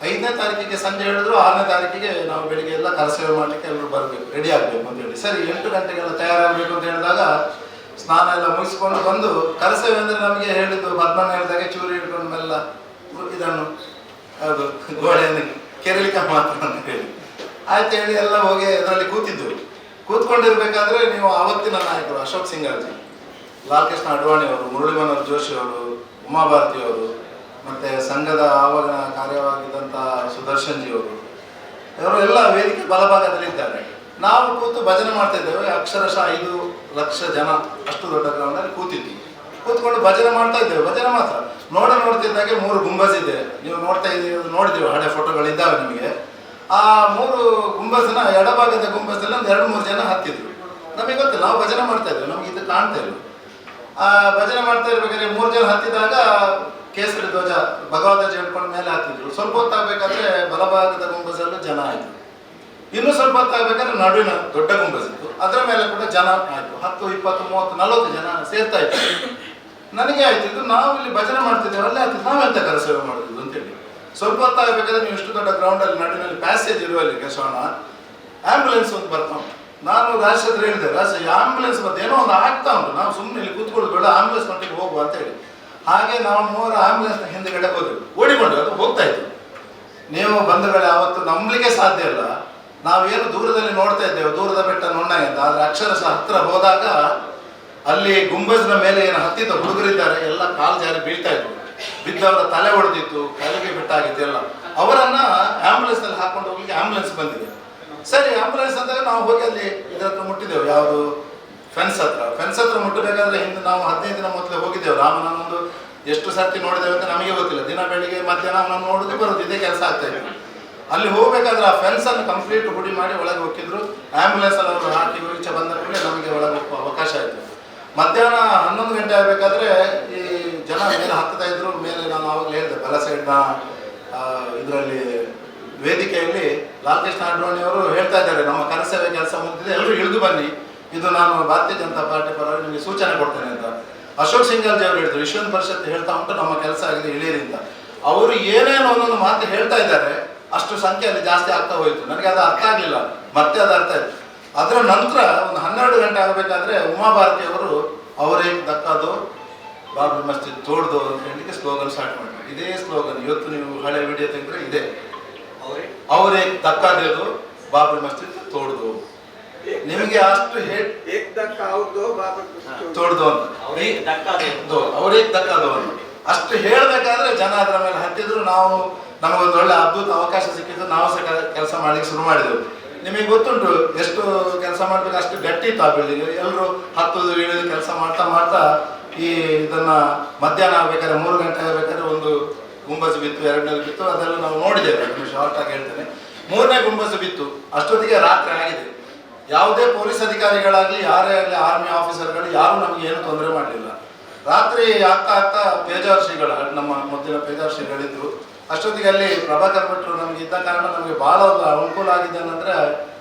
5ನೇ ತಾರೀಕಿಗೆ ಸಂಜೆ ಹೇಳಿದ್ರು, 6ನೇ ತಾರೀಕಿಗೆ ನಾವು ಬೆಳಿಗ್ಗೆ ಎಲ್ಲ ಕರೆಸೇವೆ ಮಾಡಲಿಕ್ಕೆ ಎಲ್ಲರೂ ಬರಬೇಕು, ರೆಡಿ ಆಗಬೇಕು ಅಂತ ಹೇಳಿ. ಸರಿ, 8 ಗಂಟೆಗೆಲ್ಲ ತಯಾರಾಗಬೇಕು ಅಂತ ಹೇಳಿದಾಗ ಸ್ನಾನ ಎಲ್ಲ ಮುಗಿಸ್ಕೊಂಡು ಬಂದು, ಕರೆಸೇವೆ ಅಂದರೆ ನಮಗೆ ಹೇಳಿದ್ದು ಪದ್ಮಣ್ಣ ಹೇಳಿದಾಗೆ ಚೂರಿ ಹಿಡ್ಕೊಂಡು ಮೆಲ್ಲ ಇದನ್ನು ಅದು ಗೋಡೆಯನ್ನು ಕೆರಳಿಕೆ ಮಾತ್ರ ಅಂತ ಹೇಳಿ ಆಯ್ತು ಹೇಳಿ ಎಲ್ಲ ಹೋಗಿ ಅದರಲ್ಲಿ ಕೂತಿದ್ದು. ಕೂತ್ಕೊಂಡಿರ್ಬೇಕಾದ್ರೆ ನೀವು ಆವತ್ತಿನ ನಾಯಕರು ಅಶೋಕ್ ಸಿಂಗಾರ್ಜಿ, ಲಾಲ್ ಕೃಷ್ಣ ಅಡ್ವಾಣಿ ಅವರು, ಮುರಳಿ ಮನೋಹರ್ ಜೋಶಿ ಅವರು, ಉಮಾಭಾರತಿ ಅವರು, ಮತ್ತು ಸಂಘದ ಆವಾಗ ಕಾರ್ಯವಾಗಿದ್ದಂಥ ಸುದರ್ಶನ್ ಜಿ ಅವರು, ಇವರು ಎಲ್ಲ ವೇದಿಕೆ ಬಲಭಾಗದಲ್ಲಿದ್ದಾರೆ. ನಾವು ಕೂತು ಭಜನೆ ಮಾಡ್ತಾ ಇದ್ದೇವೆ. ಅಕ್ಷರಶಃ 5 ಲಕ್ಷ ಜನ ಅಷ್ಟು ದೊಡ್ಡ ಗ್ರೌಂಡಲ್ಲಿ ಕೂತಿದ್ವಿ. ಕೂತ್ಕೊಂಡು ಭಜನೆ ಮಾಡ್ತಾ ಇದ್ದೇವೆ. ಭಜನೆ ಮಾತ್ರ ನೋಡ್ತಿದ್ದಾಗೆ 3 ಗುಂಬಜ್ ಇದೆ. ನೀವು ನೋಡಿದ್ದೀವಿ, ಹಳೆ ಫೋಟೋಗಳಿದ್ದಾವೆ ನಿಮಗೆ. ಆ 3 ಗುಂಬಜ್ನ ಎಡಭಾಗದ ಗುಂಬಜಲ್ಲಿ ಒಂದು 2-3 ಜನ ಹತ್ತಿದ್ರು. ನಮಗೆ ಗೊತ್ತಿಲ್ಲ, ನಾವು ಭಜನೆ ಮಾಡ್ತಾ ಇದ್ದೇವೆ, ನಮಗೆ ಇದು ಕಾಣ್ತಾ ಇಲ್ಲ. ಆ ಭಜನೆ ಮಾಡ್ತಾ ಇರ್ಬೇಕಾದ್ರೆ 3 ಜನ ಹತ್ತಿದಾಗ ಕೇಸರಿ ಧ್ವಜ ಭಗವಧ್ವಜ ಹೇಳ್ಕೊಂಡು ಮೇಲೆ ಹತ್ತಿದ್ರು. ಸ್ವಲ್ಪ ಹೊತ್ತಾಗಬೇಕಾದ್ರೆ ಬಲಭಾಗದ ಗುಂಬಜಲ್ಲೂ ಜನ ಆಯಿತು. ಇನ್ನೂ ಸ್ವಲ್ಪ ಹೊತ್ತಾಗಬೇಕಾದ್ರೆ ನಡುವಿನ ದೊಡ್ಡ ಗುಂಬಜ್ ಇತ್ತು, ಅದರ ಮೇಲೆ ಕೂಡ ಜನ ಆಯಿತು. 10, 20, 30, 40 ಜನ ಸೇರ್ತಾ ಇತ್ತು. ನನಗೆ ಆಯ್ತು, ಇದು ನಾವು ಇಲ್ಲಿ ಭಜನೆ ಮಾಡ್ತಿದ್ದೇವೆ, ಅಲ್ಲೇ ಆಗ್ತಿದ್ದು ನಾವೆಂತ ಕರಸೇವೆ ಮಾಡಿದ್ವಿ ಅಂತೇಳಿ. ಸ್ವಲ್ಪ ಹೊತ್ತಾಗಬೇಕಾದ್ರೆ ನೀವು ಇಷ್ಟು ದೊಡ್ಡ ಗ್ರೌಂಡಲ್ಲಿ ನಡುವಿನಲ್ಲಿ ಪ್ಯಾಸೇಜ್ ಇರುವಲ್ಲಿ ಕೆಸೋಣ, ಆ್ಯಂಬುಲೆನ್ಸ್ ಒಂದು ಬರ್ತಾ ಉಂಟು. ನಾನು ರಾಜ್ ಹತ್ರ ಹೇಳಿದೆ, ರಾಜ್ ಆ್ಯಂಬುಲೆನ್ಸ್ ಮತ್ತೆ ಏನೋ ಒಂದು ಆಗ್ತಾ ಉಂಟು, ನಾವು ಸುಮ್ಮನೆ ಇಲ್ಲಿ ಕೂತ್ಕೊಳ್ಳೋದು ಬೇಡ, ಆ್ಯಂಬುಲೆನ್ಸ್ ಮಟ್ಟಿಗೆ ಹೋಗುವ ಅಂತ ಹೇಳಿ. ಹಾಗೆ ನಾವು 3 ಆ್ಯಂಬುಲೆನ್ಸ್ನ ಹಿಂದೆಗಡೆ ಹೋದ್ವಿ, ಓಡಿಕೊಂಡು ಅದು ಹೋಗ್ತಾ ಇತ್ತು. ನೀವು ಬಂಧುಗಳೇ, ಆವತ್ತು ನಂಬಲಿಕ್ಕೆ ಸಾಧ್ಯ ಇಲ್ಲ. ನಾವೇನು ದೂರದಲ್ಲಿ ನೋಡ್ತಾ ಇದ್ದೇವೆ, ದೂರದ ಬೆಟ್ಟ ನುಣ್ಣಗೆ ಅಂತ, ಆದರೆ ಅಕ್ಷರಶಃ ಹತ್ತಿರ ಹೋದಾಗ ಅಲ್ಲಿ ಗುಂಬಜ್ನ ಮೇಲೆ ಏನು ಹತ್ತಿದ ಹುಡುಗರಿದ್ದಾರೆ, ಎಲ್ಲ ಕಾಲು ಜಾರಿ ಬೀಳ್ತಾ ಇದ್ರು. ಬಿದ್ದವರ ತಲೆ ಹೊಡೆದಿತ್ತು, ಕಾಲಿಗೆ ಬೆಟ್ಟಾಗಿತ್ತು ಎಲ್ಲ. ಅವರನ್ನ ಆ್ಯಂಬುಲೆನ್ಸ್ನಲ್ಲಿ ಹಾಕೊಂಡು ಹೋಗ್ಲಿಕ್ಕೆ ಆ್ಯಂಬುಲೆನ್ಸ್ ಬಂದಿದೆ. ಸರಿ, ಆ್ಯಂಬುಲೆನ್ಸ್ ಅಂದಾಗ ನಾವು ಹೋಗಿ ಅಲ್ಲಿ ಇದರ ಹತ್ರ ಮುಟ್ಟಿದ್ದೆವು, ಯಾವುದು ಫೆನ್ಸ್ ಹತ್ರ ಮುಟ್ಟಬೇಕಾದ್ರೆ ಹಿಂದೆ ನಾವು 15 ದಿನ ಮೊದಲೇ ಹೋಗಿದ್ದೇವೆ. ರಾಮನನ್ನೊಂದು ಎಷ್ಟು ಸರ್ತಿ ನೋಡಿದ್ದೇವೆ ಅಂತ ನಮಗೆ ಗೊತ್ತಿಲ್ಲ. ದಿನ ಬೆಳಿಗ್ಗೆ ಮಧ್ಯಾಹ್ನ ಅವನನ್ನು ನೋಡೋದು ಬರೋದು, ಇದೇ ಕೆಲಸ ಆಗ್ತಾ ಇತ್ತು. ಅಲ್ಲಿ ಹೋಗ್ಬೇಕಾದ್ರೆ ಆ ಫೆನ್ಸನ್ನು ಕಂಪ್ಲೀಟ್ ಹುಡಿ ಮಾಡಿ ಒಳಗೆ ಹೋಗಿದ್ರು. ಆ್ಯಂಬುಲೆನ್ಸಲ್ಲಿ ಅವರು ಹಾಕಿ ಈಚೆ ಬಂದ ಕೂಡಲೇ ನಮಗೆ ಒಳಗೆ ಹೋಗುವ ಅವಕಾಶ ಆಯಿತು. ಮಧ್ಯಾಹ್ನ 11 ಗಂಟೆ ಆಗಬೇಕಾದ್ರೆ ಈ ಜನ ಮೇಲೆ ಹತ್ತುತ್ತಾ ಇದ್ರು. ಮೇಲೆ ನಾನು ಆವಾಗಲೇ ಹೇಳಿದೆ, ಬಲ ಸೈಡ್ನ ಇದರಲ್ಲಿ ವೇದಿಕೆಯಲ್ಲಿ ಲಾಲ್ ಕೃಷ್ಣ ಅಡ್ವಾಣಿ ಅವರು ಹೇಳ್ತಾ ಇದ್ದಾರೆ, ನಮ್ಮ ಕರಸೇವೆ ಕೆಲಸ ಮುಗಿದಿದೆ, ಎಲ್ಲರೂ ಇಳಿದು ಬನ್ನಿ, ಇದು ನಾನು ಭಾರತೀಯ ಜನತಾ ಪಾರ್ಟಿ ಪರವಾಗಿ ನಿಮಗೆ ಸೂಚನೆ ಕೊಡ್ತೇನೆ ಅಂತ. ಅಶೋಕ್ ಸಿಂಗಾರ್ಜಿ ಅವರು ಹೇಳಿದ್ರು, ವಿಶ್ವ ಪರಿಷತ್ ಹೇಳ್ತಾ ಉಂಟು, ನಮ್ಮ ಕೆಲಸ ಆಗಿದೆ, ಇಳಿಯಿರಿ ಅಂತ. ಅವರು ಏನೇನು ಒಂದೊಂದು ಮಾತು ಹೇಳ್ತಾ ಇದ್ದಾರೆ, ಅಷ್ಟು ಸಂಖ್ಯೆಯಲ್ಲಿ ಜಾಸ್ತಿ ಆಗ್ತಾ ಹೋಯಿತು. ನನಗೆ ಅದು ಅರ್ಥ ಆಗಲಿಲ್ಲ, ಮತ್ತೆ ಅದು ಅರ್ಥ ಆಯಿತು. ಅದರ ನಂತರ ಒಂದು 12 ಗಂಟೆ ಆಗಬೇಕಾದ್ರೆ ಉಮಾಭಾರತಿ ಅವರು ಅವರೇ ದಕ್ಕದು ಬಾಬ್ರಿ ಮಸ್ಜಿದ್ ತೋಡ್ದು ಅಂತ ಹೇಳಲಿಕ್ಕೆ ಸ್ಲೋಗನ್ ಸ್ಟಾರ್ಟ್ ಮಾಡಿದ್ರು. ಇದೇ ಸ್ಲೋಗನ್ ಇವತ್ತು ನೀವು ಹಳೆ ವಿಡಿಯೋ ತೆಗೆದ್ರೆ ಇದೆ, ಅವರೇ ದಕ್ಕದು ಬಾಬ್ರಿ ಮಸ್ಜಿದ್ ತೋಡ್ದು. ನಿಮಗೆ ಅಷ್ಟು ತೋಡ್ದು ಅಂತ ಅವರೇ ದಕ್ಕದು ಅಂತ ಅಷ್ಟು ಹೇಳಬೇಕಾದ್ರೆ ಜನ ಅದರ ಮೇಲೆ ಹತ್ತಿದ್ರು. ನಮಗೊಂದು ಒಳ್ಳೆ ಅದ್ಭುತ ಅವಕಾಶ ಸಿಕ್ಕಿದ್ದು, ನಾವು ಸಹ ಕೆಲಸ ಮಾಡ್ಲಿಕ್ಕೆ ಶುರು ಮಾಡಿದೆವು. ನಿಮಗೆ ಗೊತ್ತುಂಟು, ಎಷ್ಟು ಕೆಲಸ ಮಾಡ್ಬೇಕು ಅಷ್ಟು ಗಟ್ಟಿ ಇತ್ತು ಆ ಬಿಲ್ಡಿಂಗ್. ಎಲ್ಲರೂ ಹತ್ತುದು ಇಳಿದು ಕೆಲಸ ಮಾಡ್ತಾ ಇದನ್ನ ಮಧ್ಯಾಹ್ನ ಆಗ್ಬೇಕಾದ್ರೆ 3 ಗಂಟೆ ಆಗಬೇಕಾದ್ರೆ ಒಂದು ಗುಂಬಜ್ ಬಿತ್ತು, 2ನೇದು ಬಿತ್ತು, ಅದೆಲ್ಲ ನಾವು ನೋಡಿದ್ದೇವೆ. ಶಾರ್ಟ್ ಆಗಿ ಹೇಳ್ತೇನೆ, 3ನೇ ಗುಂಬಜ್ ಬಿತ್ತು. ಅಷ್ಟೊತ್ತಿಗೆ ರಾತ್ರಿ ಆಗಿದೆ. ಯಾವುದೇ ಪೊಲೀಸ್ ಅಧಿಕಾರಿಗಳಾಗಲಿ, ಯಾರೇ ಆಗಲಿ, ಆರ್ಮಿ ಆಫೀಸರ್ಗಳು ಯಾರು ನಮಗೆ ಏನು ತೊಂದರೆ ಮಾಡಲಿಲ್ಲ. ರಾತ್ರಿ ಆಗ್ತಾ ಪೇಜಾರ್ ಶ್ರೀಗಳು, ನಮ್ಮ ಮೊದಲಿನ ಪೇಜಾರ್ ಶ್ರೀಗಳಿದ್ರು. ಅಷ್ಟೊತ್ತಿಗೆ ಅಲ್ಲಿ ಪ್ರಭಾಕರ್ ಭಟ್ರು ನಮಗೆ ಇದ್ದ ಕಾರಣ ನಮಗೆ ಬಹಳ ಒಂದು ಅನುಕೂಲ ಆಗಿದೆ ಏನಂದ್ರೆ,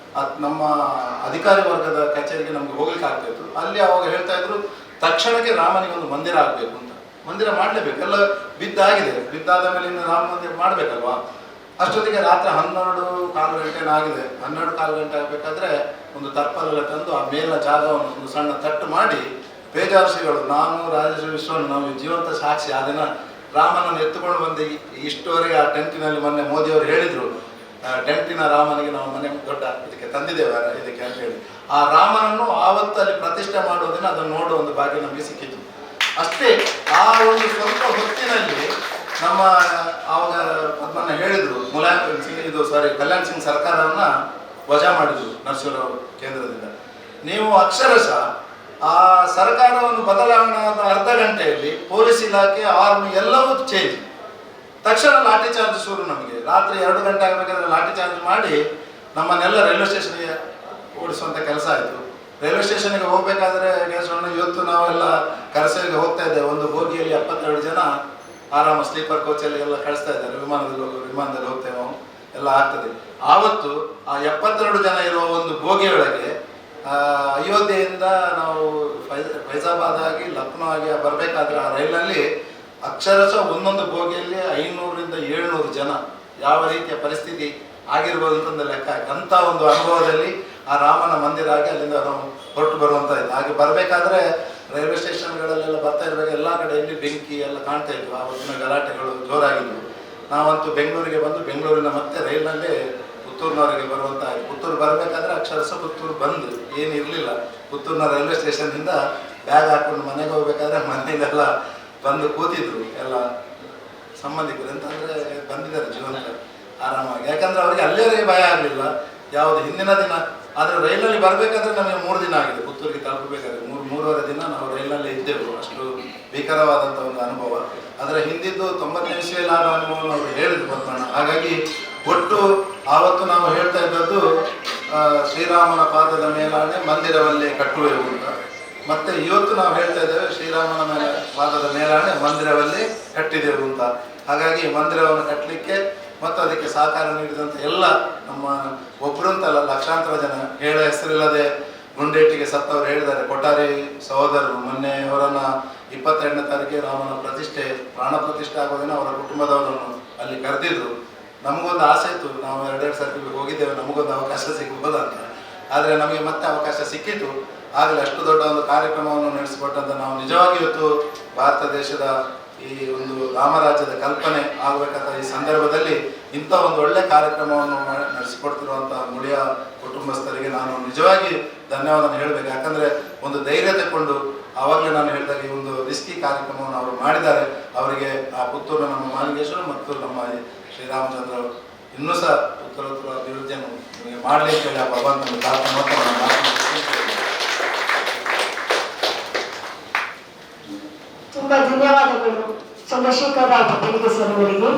ನಮ್ಮ ಅಧಿಕಾರಿ ವರ್ಗದ ಕಚೇರಿಗೆ ನಮ್ಗೆ ಹೋಗ್ಲಿಕ್ಕೆ ಆಗ್ತಾಯಿತ್ತು. ಅಲ್ಲಿ ಅವಾಗ ಹೇಳ್ತಾ ಇದ್ರು, ತಕ್ಷಣಕ್ಕೆ ರಾಮನಿಗೆ ಒಂದು ಮಂದಿರ ಆಗಬೇಕು ಅಂತ. ಮಂದಿರ ಮಾಡಲೇಬೇಕು, ಎಲ್ಲ ಬಿದ್ದಾಗಿದೆ, ಬಿದ್ದಾದ ಮೇಲೆ ಇನ್ನು ರಾಮ ಮಂದಿರ ಮಾಡಬೇಕಲ್ವಾ. ಅಷ್ಟೊತ್ತಿಗೆ ರಾತ್ರಿ 12:15 ಗಂಟೆ ಆಗಿದೆ. 12:15 ಗಂಟೆ ಆಗಬೇಕಾದ್ರೆ ಒಂದು ತರ್ಪಲೆಲ್ಲ ತಂದು ಆ ಮೇಲಿನ ಜಾಗವನ್ನು ಒಂದು ಸಣ್ಣ ತಟ್ಟು ಮಾಡಿ ಪೇಜಾರ್ ಶ್ರೀಗಳು, ನಾನು ರಾಜೇಶ್ವರ ವಿಶ್ವನ್, ನಾವು ಜೀವಂತ ಸಾಕ್ಷಿ. ಆ ದಿನ ರಾಮನನ್ನು ಎತ್ತುಕೊಂಡು ಬಂದು ಇಷ್ಟುವರೆಗೆ ಆ ಟೆಂಟಿನಲ್ಲಿ ಮೊನ್ನೆ ಮೋದಿಯವರು ಹೇಳಿದರು, ಟೆಂಟಿನ ರಾಮನಿಗೆ ನಾವು ಮನೆ ದೊಡ್ಡ ಇದಕ್ಕೆ ತಂದಿದ್ದೇವೆ ಇದಕ್ಕೆ ಅಂತ ಹೇಳಿ. ಆ ರಾಮನನ್ನು ಆವತ್ತು ಅಲ್ಲಿ ಪ್ರತಿಷ್ಠೆ ಮಾಡೋದನ್ನ ಅದನ್ನು ನೋಡುವ ಒಂದು ಭಾಗ್ಯ ನಮಗೆ ಸಿಕ್ಕಿತು. ಅಷ್ಟೇ, ಆ ಒಂದು ಸ್ವಲ್ಪ ಹೊತ್ತಿನಲ್ಲಿ ನಮ್ಮ ಆವಾಗ ಪದ್ಮನ್ನ ಹೇಳಿದರು, ಕಲ್ಯಾಣ್ ಸಿಂಗ್ ಸರ್ಕಾರವನ್ನು ವಜಾ ಮಾಡಿದರು ನರಸಿಂಹರಾವ್ ಕೇಂದ್ರದಿಂದ. ನೀವು ಅಕ್ಷರಶಃ ಆ ಸರ್ಕಾರವನ್ನು ಬದಲಾವಣೆ ಆದ ಅರ್ಧ ಗಂಟೆಯಲ್ಲಿ ಪೊಲೀಸ್ ಇಲಾಖೆ, ಆರ್ಮಿ ಎಲ್ಲವೂ ಚೇಂಜ್. ತಕ್ಷಣ ಲಾಠಿ ಚಾರ್ಜ್ ಶುರು. ನಮಗೆ ರಾತ್ರಿ 2 ಗಂಟೆ ಆಗಬೇಕಾದ್ರೆ ಲಾಠಿ ಚಾರ್ಜ್ ಮಾಡಿ ನಮ್ಮನ್ನೆಲ್ಲ ರೈಲ್ವೆ ಸ್ಟೇಷನ್ಗೆ ಓಡಿಸುವಂಥ ಕೆಲಸ ಆಯಿತು. ರೈಲ್ವೆ ಸ್ಟೇಷನ್ಗೆ ಹೋಗಬೇಕಾದ್ರೆ ಇವತ್ತು ನಾವೆಲ್ಲ ಕರಸೇವೆಗೆ ಹೋಗ್ತಾ ಇದ್ದೇವೆ. ಒಂದು ಬೋಗಿಯಲ್ಲಿ 72 ಜನ ಆರಾಮ ಸ್ಲೀಪರ್ ಕೋಚಲ್ಲಿ ಎಲ್ಲ ಕಳಿಸ್ತಾ ಇದ್ದಾರೆ. ವಿಮಾನದಲ್ಲಿ ಹೋಗ್ತೇವೆ, ಎಲ್ಲ ಆಗ್ತದೆ. ಆವತ್ತು ಆ 72 ಜನ ಇರುವ ಒಂದು ಬೋಗಿಯೊಳಗೆ ಅಯೋಧ್ಯೆಯಿಂದ ನಾವು ಫೈಜಾಬಾದ್ ಆಗಿ ಲಕ್ನೋ ಆಗಿ ಬರಬೇಕಾದ್ರೆ ಆ ರೈಲಿನಲ್ಲಿ ಅಕ್ಷರಶಃ ಒಂದೊಂದು ಬೋಗಿಯಲ್ಲಿ 500ರಿಂದ 700 ಜನ, ಯಾವ ರೀತಿಯ ಪರಿಸ್ಥಿತಿ ಆಗಿರ್ಬೋದು ಅಂತಂದು ಲೆಕ್ಕ ಆಗಿ ಅಂಥ ಒಂದು ಅನುಭವದಲ್ಲಿ ಆ ರಾಮನ ಮಂದಿರ ಆಗಿ ಅಲ್ಲಿಂದ ನಾವು ಹೊರಟು ಬರುವಂಥದ್ದು. ಹಾಗೆ ಬರಬೇಕಾದ್ರೆ ರೈಲ್ವೆ ಸ್ಟೇಷನ್ಗಳಲ್ಲೆಲ್ಲ ಬರ್ತಾ ಇರಬೇಕು, ಎಲ್ಲ ಕಡೆಯಲ್ಲಿ ಬೆಂಕಿ ಎಲ್ಲ ಕಾಣ್ತಾ ಇದ್ವು. ಆವತ್ತಿನ ಗಲಾಟೆಗಳು ಜೋರಾಗಿದ್ವು. ನಾವಂತೂ ಬೆಂಗಳೂರಿಗೆ ಬಂದು ಬೆಂಗಳೂರಿನ ಮತ್ತೆ ರೈಲಿನಲ್ಲೇ ಪುತ್ತೂರಿನವರಿಗೆ ಬರುವಂಥ ಪುತ್ತೂರು ಬರಬೇಕಾದ್ರೆ ಅಕ್ಷರಶಃ ಪುತ್ತೂರು ಬಂದು ಏನು ಇರಲಿಲ್ಲ. ಪುತ್ತೂರಿನ ರೈಲ್ವೆ ಸ್ಟೇಷನ್ನಿಂದ ಬ್ಯಾಗ್ ಹಾಕೊಂಡು ಮನೆಗೆ ಹೋಗ್ಬೇಕಾದ್ರೆ ಮನೆಯಲ್ಲೆಲ್ಲ ಬಂದು ಕೂತಿದ್ರು ಎಲ್ಲ ಸಂಬಂಧಿಕರು. ಎಂತಂದರೆ ಬಂದಿದ್ದಾರೆ ಜೀವಂತ ಆರಾಮಾಗಿ, ಯಾಕಂದರೆ ಅವರಿಗೆ ಅಲ್ಲಿಯವರೆಗೆ ಭಯ ಆಗಲಿಲ್ಲ ಯಾವುದು ಹಿಂದಿನ ದಿನ. ಆದರೆ ರೈಲಲ್ಲಿ ಬರಬೇಕಾದ್ರೆ ನಮಗೆ 3 ದಿನ ಆಗಿದೆ ಪುತ್ತೂರಿಗೆ ತಲುಪಬೇಕಾದ್ರೆ. 3-3.5 ದಿನ ನಾವು ರೈಲಲ್ಲೇ ಇದ್ದೆವು. ಅಷ್ಟು ಭೀಕರವಾದಂಥ ಒಂದು ಅನುಭವ. ಅದರ ಹಿಂದಿದ್ದು 90ನೇ ಇಸ್ವಿಯಲ್ಲಿ ಆದ ಅನುಭವವನ್ನು ಅವರು ಹೇಳಿದ್ರು ಪದ್ಮಣ್ಣ. ಹಾಗಾಗಿ ಒಟ್ಟು ಆವತ್ತು ನಾವು ಹೇಳ್ತಾ ಇದ್ದದ್ದು ಶ್ರೀರಾಮನ ಪಾದದ ಮೇಲಾಣೆ ಮಂದಿರವಲ್ಲೇ ಕಟ್ಟುವೆವು ಅಂತ. ಮತ್ತೆ ಇವತ್ತು ನಾವು ಹೇಳ್ತಾ ಇದ್ದೇವೆ ಶ್ರೀರಾಮನ ಮೇಲೆ ಪಾದದ ಮೇಲಾಣೆ ಮಂದಿರವಲ್ಲೇ ಕಟ್ಟಿದೆವು ಅಂತ. ಹಾಗಾಗಿ ಮಂದಿರವನ್ನು ಕಟ್ಟಲಿಕ್ಕೆ ಮತ್ತು ಅದಕ್ಕೆ ಸಹಕಾರ ನೀಡಿದಂಥ ಎಲ್ಲ ನಮ್ಮ ಒಬ್ಬರು ಅಂತಲ್ಲ ಲಕ್ಷಾಂತರ ಜನ, ಹೇಳ ಹೆಸರಿಲ್ಲದೆ ಗುಂಡೇಟಿಗೆ ಸತ್ತವರು ಹೇಳಿದ್ದಾರೆ. ಕೊಠಾರಿ ಸಹೋದರರು ಮೊನ್ನೆ ಅವರನ್ನು 22ನೇ ತಾರೀಕಿಗೆ ರಾಮನ ಪ್ರತಿಷ್ಠೆ ಪ್ರಾಣ ಪ್ರತಿಷ್ಠೆ ಆಗೋದಿನ ಅವರ ಕುಟುಂಬದವರನ್ನು ಅಲ್ಲಿ ಕರೆದಿದ್ರು. ನಮಗೊಂದು ಆಸೆ ಇತ್ತು, ನಾವು 2 ಸರ್ತಿ ಹೋಗಿದ್ದೇವೆ, ನಮಗೊಂದು ಅವಕಾಶ ಸಿಗ್ಬೋದಂತ. ಆದರೆ ನಮಗೆ ಮತ್ತೆ ಅವಕಾಶ ಸಿಕ್ಕಿತು. ಆಗಲೇ ಅಷ್ಟು ದೊಡ್ಡ ಒಂದು ಕಾರ್ಯಕ್ರಮವನ್ನು ನಡೆಸಿಕೊಟ್ಟಂತ ನಾವು ನಿಜವಾಗಿ ಇವತ್ತು ಭಾರತ ದೇಶದ ಈ ಒಂದು ರಾಮರಾಜ್ಯದ ಕಲ್ಪನೆ ಆಗಬೇಕಾದ ಈ ಸಂದರ್ಭದಲ್ಲಿ ಇಂಥ ಒಂದು ಒಳ್ಳೆ ಕಾರ್ಯಕ್ರಮವನ್ನು ನಡೆಸಿಕೊಡ್ತಿರುವಂಥ ಮುಳಿಯ ಕುಟುಂಬಸ್ಥರಿಗೆ ನಾನು ನಿಜವಾಗಿ ಧನ್ಯವಾದ ಹೇಳಬೇಕು. ಯಾಕಂದರೆ ಒಂದು ಧೈರ್ಯ ತಗೊಂಡು ಆವಾಗಲೇ ನಾನು ಹೇಳಿದಾಗ ಈ ಒಂದು ರಿಸ್ಕಿ ಕಾರ್ಯಕ್ರಮವನ್ನು ಅವರು ಮಾಡಿದ್ದಾರೆ. ಅವರಿಗೆ ಆ ಪುತ್ತೂರು ನಮ್ಮ ಮಾಲಿಂಗೇಶ್ವರ ಮತ್ತು ನಮ್ಮ ಶ್ರೀರಾಮಚಂದ್ರ ಇನ್ನೂ ಸಹ ಉತ್ತರೋತ್ತರ ಅಭಿವೃದ್ಧಿಯನ್ನು ನಿಮಗೆ ಮಾಡಲಿ ಅಂತ ಹೇಳಿ ಆ ಭಗವಂತನ ಪ್ರಾರ್ಥನೆ ತುಂಬಾ ಧನ್ಯವಾದಗಳು ಚಂದ್ರಶೇಖರ ರಾವ್ ಪಟೇಲ್ಗೆ ಸರ್ ಅವರಿಗೆ.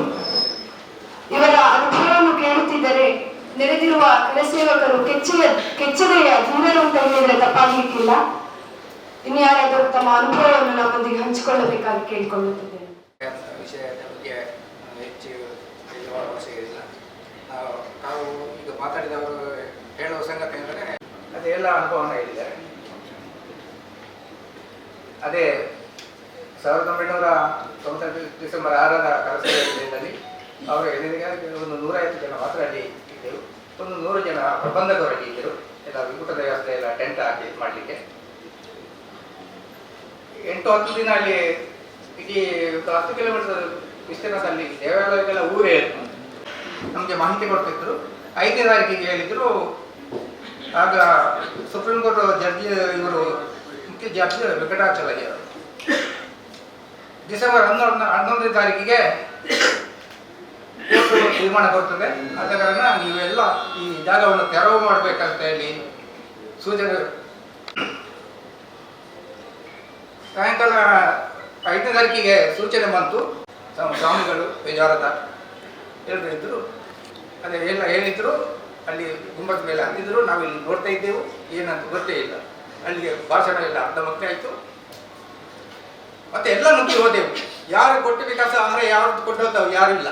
ಇವರ ಅನುಭವವನ್ನು ಕೇಳುತ್ತಿದ್ದರೆ ನೆರೆದಿರುವ ಕರಸೇವಕರು ಕೆಚ್ಚದೆಯ ಧೀರರು ಅಂತ ಹೇಳಿದ್ರೆ ತಪ್ಪಾಗಲಿಕ್ಕಿಲ್ಲ. ಇನ್ಯಾರಾದರೂ ತಮ್ಮ ಅನುಭವವನ್ನು ನಮ್ಮೊಂದಿಗೆ ಹಂಚಿಕೊಳ್ಳಬೇಕಾಗಿ ಕೇಳಿಕೊಳ್ಳುತ್ತಿದ್ದೇನೆ. ವಿಷಯದ ಬಗ್ಗೆ ಹೆಚ್ಚು ಹೇಳುವ ಅವಶ್ಯಕ ಇಲ್ಲ. ನಾವು ಈಗ ಮಾತಾಡಿದವರು ಹೇಳುವ ಸಂಗತಿ ಅಂದರೆ ಅದೆಲ್ಲ ಅನುಭವನ ಹೇಳಿದ್ದಾರೆ. ಅದೇ 1990 ಡಿಸೆಂಬರ್ 6ರ ಕರಸೇವೆಯಲ್ಲಿ ಅವರ ಎದುರಿಗೆ ಒಂದು 150 ಜನ ಮಾತ್ರ ಅಲ್ಲಿ ಇದ್ದರು. ಒಂದು 100 ಜನ ಪ್ರಬಂಧಕರಲ್ಲಿ ಇದ್ದರು. ಎಲ್ಲ ಊಟದ ವ್ಯವಸ್ಥೆ ಎಲ್ಲ ಟೆಂಟ್ ಹಾಕಿ ಮಾಡಲಿಕ್ಕೆ 8-10 ದಿನ ಅಲ್ಲಿ ಇಡೀ 10 ಕಿಲೋಮೀಟರ್ ವಿಸ್ತೀರ್ಣದಲ್ಲಿ ದೇವಾಲಯಗಳ ಊರೇ ನಮಗೆ ಮಾಹಿತಿ ಕೊಡ್ತಿದ್ರು. 5ನೇ ತಾರೀಕಿಗೆ ಹೇಳಿದ್ರು. ಆಗ ಸುಪ್ರೀಂ ಕೋರ್ಟ್ ಜಡ್ಜಿ ಇವರು ಮುಖ್ಯ ಜಡ್ಜ್ ವೆಂಕಟಾಚಲಯ್ಯ ಅವರು ಡಿಸೆಂಬರ್ 11ನೇ ತಾರೀಕಿಗೆ ತೀರ್ಮಾನ ಕೊಡ್ತದೆ. ಆದ ಕಾರಣ ನೀವೆಲ್ಲ ಈ ಜಾಗವನ್ನು ತೆರವು ಮಾಡಬೇಕಂತ ಹೇಳಿ ಸೂಚನೆ. ಸಾಯಂಕಾಲ 5ನೇ ತಾರೀಕಿಗೆ ಸೂಚನೆ ಬಂತು. ಸ್ವಾಮಿಗಳು ಬೇಜಾರದ ಎಲ್ಲರೂ ಇದ್ದರು. ಅದೇ ಎಲ್ಲ ಹೇಳಿದ್ರು. ಅಲ್ಲಿ ಗುಂಬದ ಮೇಲೆ ಅಂದಿದ್ರು. ನಾವಿಲ್ಲಿ ನೋಡ್ತಾ ಇದ್ದೆವು, ಏನಂತ ಗೊತ್ತೇ ಇಲ್ಲ. ಅಲ್ಲಿಗೆ ಭಾಷಣ ಎಲ್ಲ ಅರ್ಧ ಮುಖ್ಯ ಆಯಿತು. ಮತ್ತೆ ಎಲ್ಲ ನುಗ್ಗಿ ಹೋದೆವು. ಯಾರು ಕೊಟ್ಟು ವಿಕಾಸ ಅಂದರೆ ಯಾರು ಕೊಟ್ಟೋದವು ಯಾರು ಇಲ್ಲ.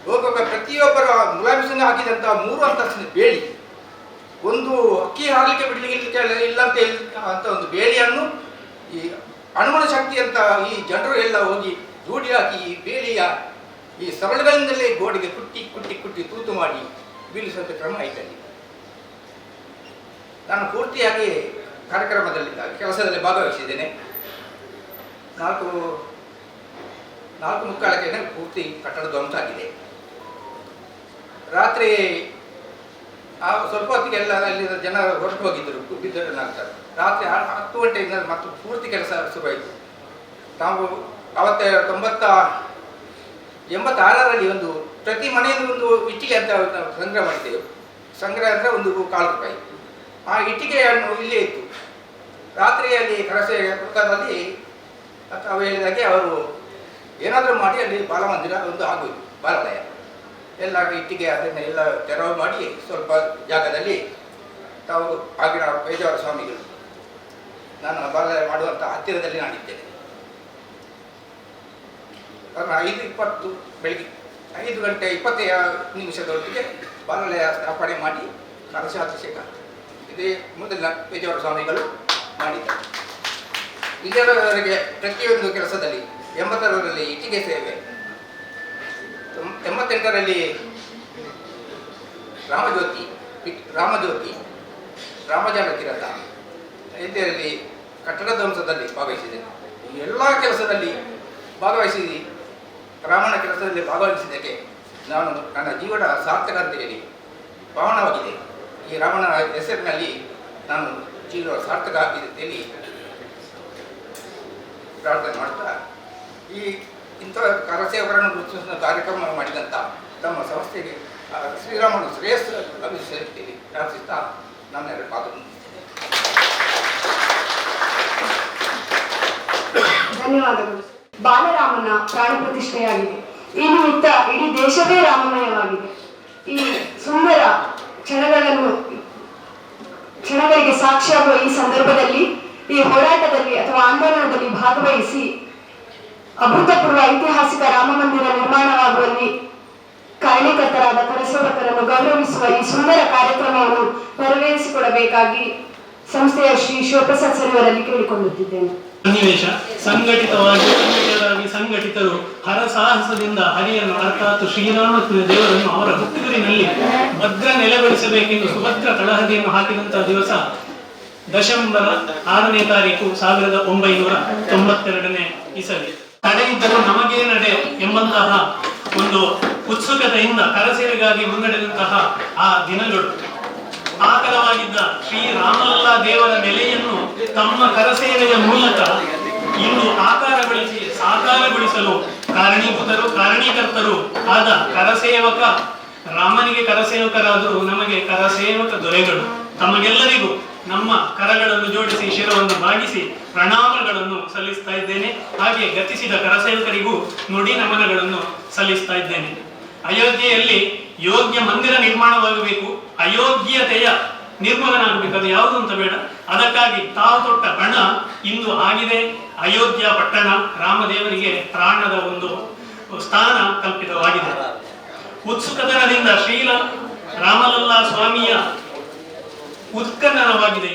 ಹೋಗುವಾಗ ಪ್ರತಿಯೊಬ್ಬರ ಮುಲಾಮಿಸನ್ನು ಹಾಕಿದಂಥ 3 ಅಂತಸ್ತಿನ ಬೇಲಿ, ಒಂದು ಅಕ್ಕಿ ಹಾರಲಿಕ್ಕೆ ಬಿಡಲಿಕ್ಕೆ ಇಲ್ಲ ಅಂತ ಒಂದು ಬೇಲಿಯನ್ನು ಈ ಹನುಮನ ಶಕ್ತಿ ಅಂತ ಈ ಜನರು ಎಲ್ಲ ಹೋಗಿ ಜೋಡಿ ಹಾಕಿ ಈ ಬೇಲಿಯ ಈ ಸರಳುಗಳಿಂದಲೇ ಗೋಡೆಗೆ ಕುಟ್ಟಿ ತೂತು ಮಾಡಿ ಬೀಳಿಸುವಂಥ ಕ್ರಮ ಆಯ್ತಲ್ಲಿ. ನಾನು ಪೂರ್ತಿಯಾಗಿ ಕಾರ್ಯಕ್ರಮದಲ್ಲಿ ಕೆಲಸದಲ್ಲಿ ಭಾಗವಹಿಸಿದ್ದೇನೆ. 4:45 ಪೂರ್ತಿ ಕಟ್ಟಡ ಧ್ವಂಸ ಆಗಿದೆ. ರಾತ್ರಿ ಸ್ವಲ್ಪ ಹೊತ್ತಿಗೆಲ್ಲ ಅಲ್ಲಿ ಜನ ಹೊರಟು ಹೋಗಿದ್ದರು, ಬಿದ್ದನಾಗ್ತಾರೆ. ರಾತ್ರಿ 10 ಗಂಟೆಯಿಂದ ಮತ್ತು ಪೂರ್ತಿ ಕೆಲಸ ಶುರುವಾಯಿತು. ನಾವು ಅವತ್ತೇ 86ರಲ್ಲಿ ಒಂದು ಪ್ರತಿ ಮನೆಯಿಂದ ಒಂದು ಇಟ್ಟಿಗೆ ಅಂತ ಸಂಗ್ರಹ ಮಾಡಿದ್ದೆವು. ಸಂಗ್ರಹ ಅಂದರೆ ಒಂದು 1/4 ರೂಪಾಯಿ. ಆ ಇಟ್ಟಿಗೆಯನ್ನು ಇಲ್ಲೇ ಇತ್ತು. ರಾತ್ರಿಯಲ್ಲಿ ಕರಸೆ ಪುಸ್ತಕದಲ್ಲಿ ತಾವು ಹೇಳಿದಾಗೆ ಅವರು ಏನಾದರೂ ಮಾಡಿ ಅಲ್ಲಿ ಬಾಲಮಂದಿರ ಒಂದು ಆಗೋದು, ಬಾಲಾಲಯ ಎಲ್ಲ ಇಟ್ಟಿಗೆ ಅದನ್ನು ಎಲ್ಲ ತೆರವು ಮಾಡಿ ಸ್ವಲ್ಪ ಜಾಗದಲ್ಲಿ ತಾವು ಆಗಿನ ಪೇಜಾವರ ಸ್ವಾಮಿಗಳು ನಾನು ಬಾಲಾಲಯ ಮಾಡುವಂಥ ಹತ್ತಿರದಲ್ಲಿ ನಾನಿದ್ದೇನೆ. 5:20 ಬೆಳಿಗ್ಗೆ 5:20 ಬಾಲಾಲಯ ಸ್ಥಾಪನೆ ಮಾಡಿ ಕಲಶಾಭಿಷೇಕ ಇದೇ ಮೊದಲ ಪೇಜಾವರ ಸ್ವಾಮಿಗಳು ಮಾಡಿದ್ದಾರೆ. ಇದರವರೆಗೆ ಪ್ರತಿಯೊಂದು ಕೆಲಸದಲ್ಲಿ 80ರಲ್ಲಿ ಇಟ್ಟಿಗೆ ಸೇವೆ, 88ರಲ್ಲಿ ರಾಮಜ್ಯೋತಿ ರಾಮಜಾನ ತೀರಥ, 5ರಲ್ಲಿ ಕಟ್ಟಡ ಧ್ವಂಸದಲ್ಲಿ ಭಾಗವಹಿಸಿದ್ದೇನೆ. ಈ ಎಲ್ಲ ಕೆಲಸದಲ್ಲಿ ಭಾಗವಹಿಸಿ ರಾಮನ ಕೆಲಸದಲ್ಲಿ ಭಾಗವಹಿಸಿದ್ದಕ್ಕೆ ನಾನು ನನ್ನ ಜೀವನ ಸಾರ್ಥಕ ಅಂತ ಹೇಳಿ ಪಾವನವಾಗಿದೆ. ಈ ರಾಮನ ಹೆಸರಿನಲ್ಲಿ ನಾನು ಜೀವ ಸಾರ್ಥಕ ಆಗಿದೆ ಅಂತೇಳಿ ಪ್ರಾರ್ಥನೆ ಮಾಡ್ತಾ ಈ ಇಂಥ ಕರಸೇವಕರನ್ನು ಗುರುತಿಸುವ ಕಾರ್ಯಕ್ರಮ ಮಾಡಿದಂಥ ತಮ್ಮ ಸಂಸ್ಥೆಗೆ ಶ್ರೀರಾಮನು ಶ್ರೇಯಸ್ಸು ಅಭಿಷೇಕದಲ್ಲಿ ಪ್ರಾರ್ಥಿಸ್ತಾ ನನ್ನೆರಡು ಪಾತ್ರ ಧನ್ಯವಾದಗಳು. ಬಾಲರಾಮನ ಪ್ರಾಣ ಪ್ರತಿಷ್ಠೆಯಾಗಿದೆ. ಈ ನಿಮಿತ್ತ ಇಡೀ ದೇಶವೇ ರಾಮಮಯವಾಗಿದೆ. ಈ ಸುಂದರ ಕ್ಷಣಗಳಿಗೆ ಸಾಕ್ಷಿಯಾಗುವ ಈ ಸಂದರ್ಭದಲ್ಲಿ ಈ ಹೋರಾಟದಲ್ಲಿ ಅಥವಾ ಆಂದೋಲನದಲ್ಲಿ ಭಾಗವಹಿಸಿ ಅಭೂತಪೂರ್ವ ಐತಿಹಾಸಿಕ ರಾಮ ಮಂದಿರ ನಿರ್ಮಾಣವಾಗುವಲ್ಲಿ ಕಾರಣೀಕರ್ತರಾದ ಕರಸೇವಕರನ್ನು ಗೌರವಿಸುವ ಈ ಸುಂದರ ಕಾರ್ಯಕ್ರಮವನ್ನು ನೆರವೇರಿಸಿಕೊಡಬೇಕಾಗಿ ಸಂಸ್ಥೆಯ ಶ್ರೀ ಶಿವಪ್ರಸಾದ್ ಸರ್ ಅವರಲ್ಲಿ ಕೇಳಿಕೊಳ್ಳುತ್ತಿದ್ದೇನೆ. ಸನ್ನಿವೇಶ ಸಂಘಟಿತರು ಹರಸಾಹಸದಿಂದ ಹರಿಯನ್ನು ಅರ್ಥಾತ್ ಶ್ರೀರಾಮ ದೇವರನ್ನು ಅವರ ಹುಟ್ಟೂರಿನಲ್ಲಿ ಭದ್ರ ನೆಲೆಗೊಳಿಸಬೇಕೆಂದು ಸುಭದ್ರ ತಳಹದಿಯನ್ನು ಹಾಕಿದಂತಹ ದಿವಸ ಡಿಸೆಂಬರ್ 6ನೇ ತಾರೀಕು 1992ನೇ ಇಸವಿ. ತಡೆಯಿದ್ದರೂ ನಮಗೇ ನಡೆ ಎಂಬಂತಹ ಒಂದು ಉತ್ಸುಕತೆಯಿಂದ ಕರಸೇವೆಗಾಗಿ ಮುನ್ನಡೆದಂತಹ ಆ ದಿನಗಳು ಆಕರವಾಗಿದ್ದ ಶ್ರೀರಾಮಲಲ್ಲ ದೇವರ ನೆಲೆಯನ್ನು ತಮ್ಮ ಕರಸೇವೆಯ ಮೂಲಕ ಇಂದು ಆಕಾರಗೊಳಿಸಿ ಸಾಕಾರಗೊಳಿಸಲು ಕಾರಣೀಕರ್ತರು ಆದ ಕರಸೇವಕ ರಾಮನಿಗೆ ಕರಸೇವಕರಾದರೂ ನಮಗೆ ಕರಸೇವಕ ದೊರೆಗಳು ತಮಗೆಲ್ಲರಿಗೂ ನಮ್ಮ ಕರಗಳನ್ನು ಜೋಡಿಸಿ ಶಿರವನ್ನು ಭಾಗಿಸಿ ಪ್ರಣಾಮಗಳನ್ನು ಸಲ್ಲಿಸ್ತಾ ಇದ್ದೇನೆ. ಹಾಗೆ ಗತಿಸಿದ ಕರಸೇವಕರಿಗೂ ನುಡಿ ನಮನಗಳನ್ನು ಸಲ್ಲಿಸ್ತಾ ಇದ್ದೇನೆ. ಅಯೋಧ್ಯೆಯಲ್ಲಿ ಯೋಗ್ಯ ಮಂದಿರ ನಿರ್ಮಾಣವಾಗಬೇಕು, ಅಯೋಗ್ಯತೆಯ ನಿರ್ಮೂಲನ ಆಗಬೇಕು. ಅದು ಯಾವುದು ಅಂತ ಬೇಡ, ಅದಕ್ಕಾಗಿ ತಾವು ತೊಟ್ಟ ಬಣ ಇಂದು ಆಗಿದೆ. ಅಯೋಧ್ಯ ಪಟ್ಟಣ ರಾಮದೇವರಿಗೆ ಪ್ರಾಣದ ಒಂದು ಸ್ಥಾನ ಕಲ್ಪಿತವಾಗಿದೆ. ಉತ್ಸುಕತನದಿಂದ ರಾಮಲಲ್ಲ ಸ್ವಾಮಿಯ ಉತ್ಖನನವಾಗಿದೆ.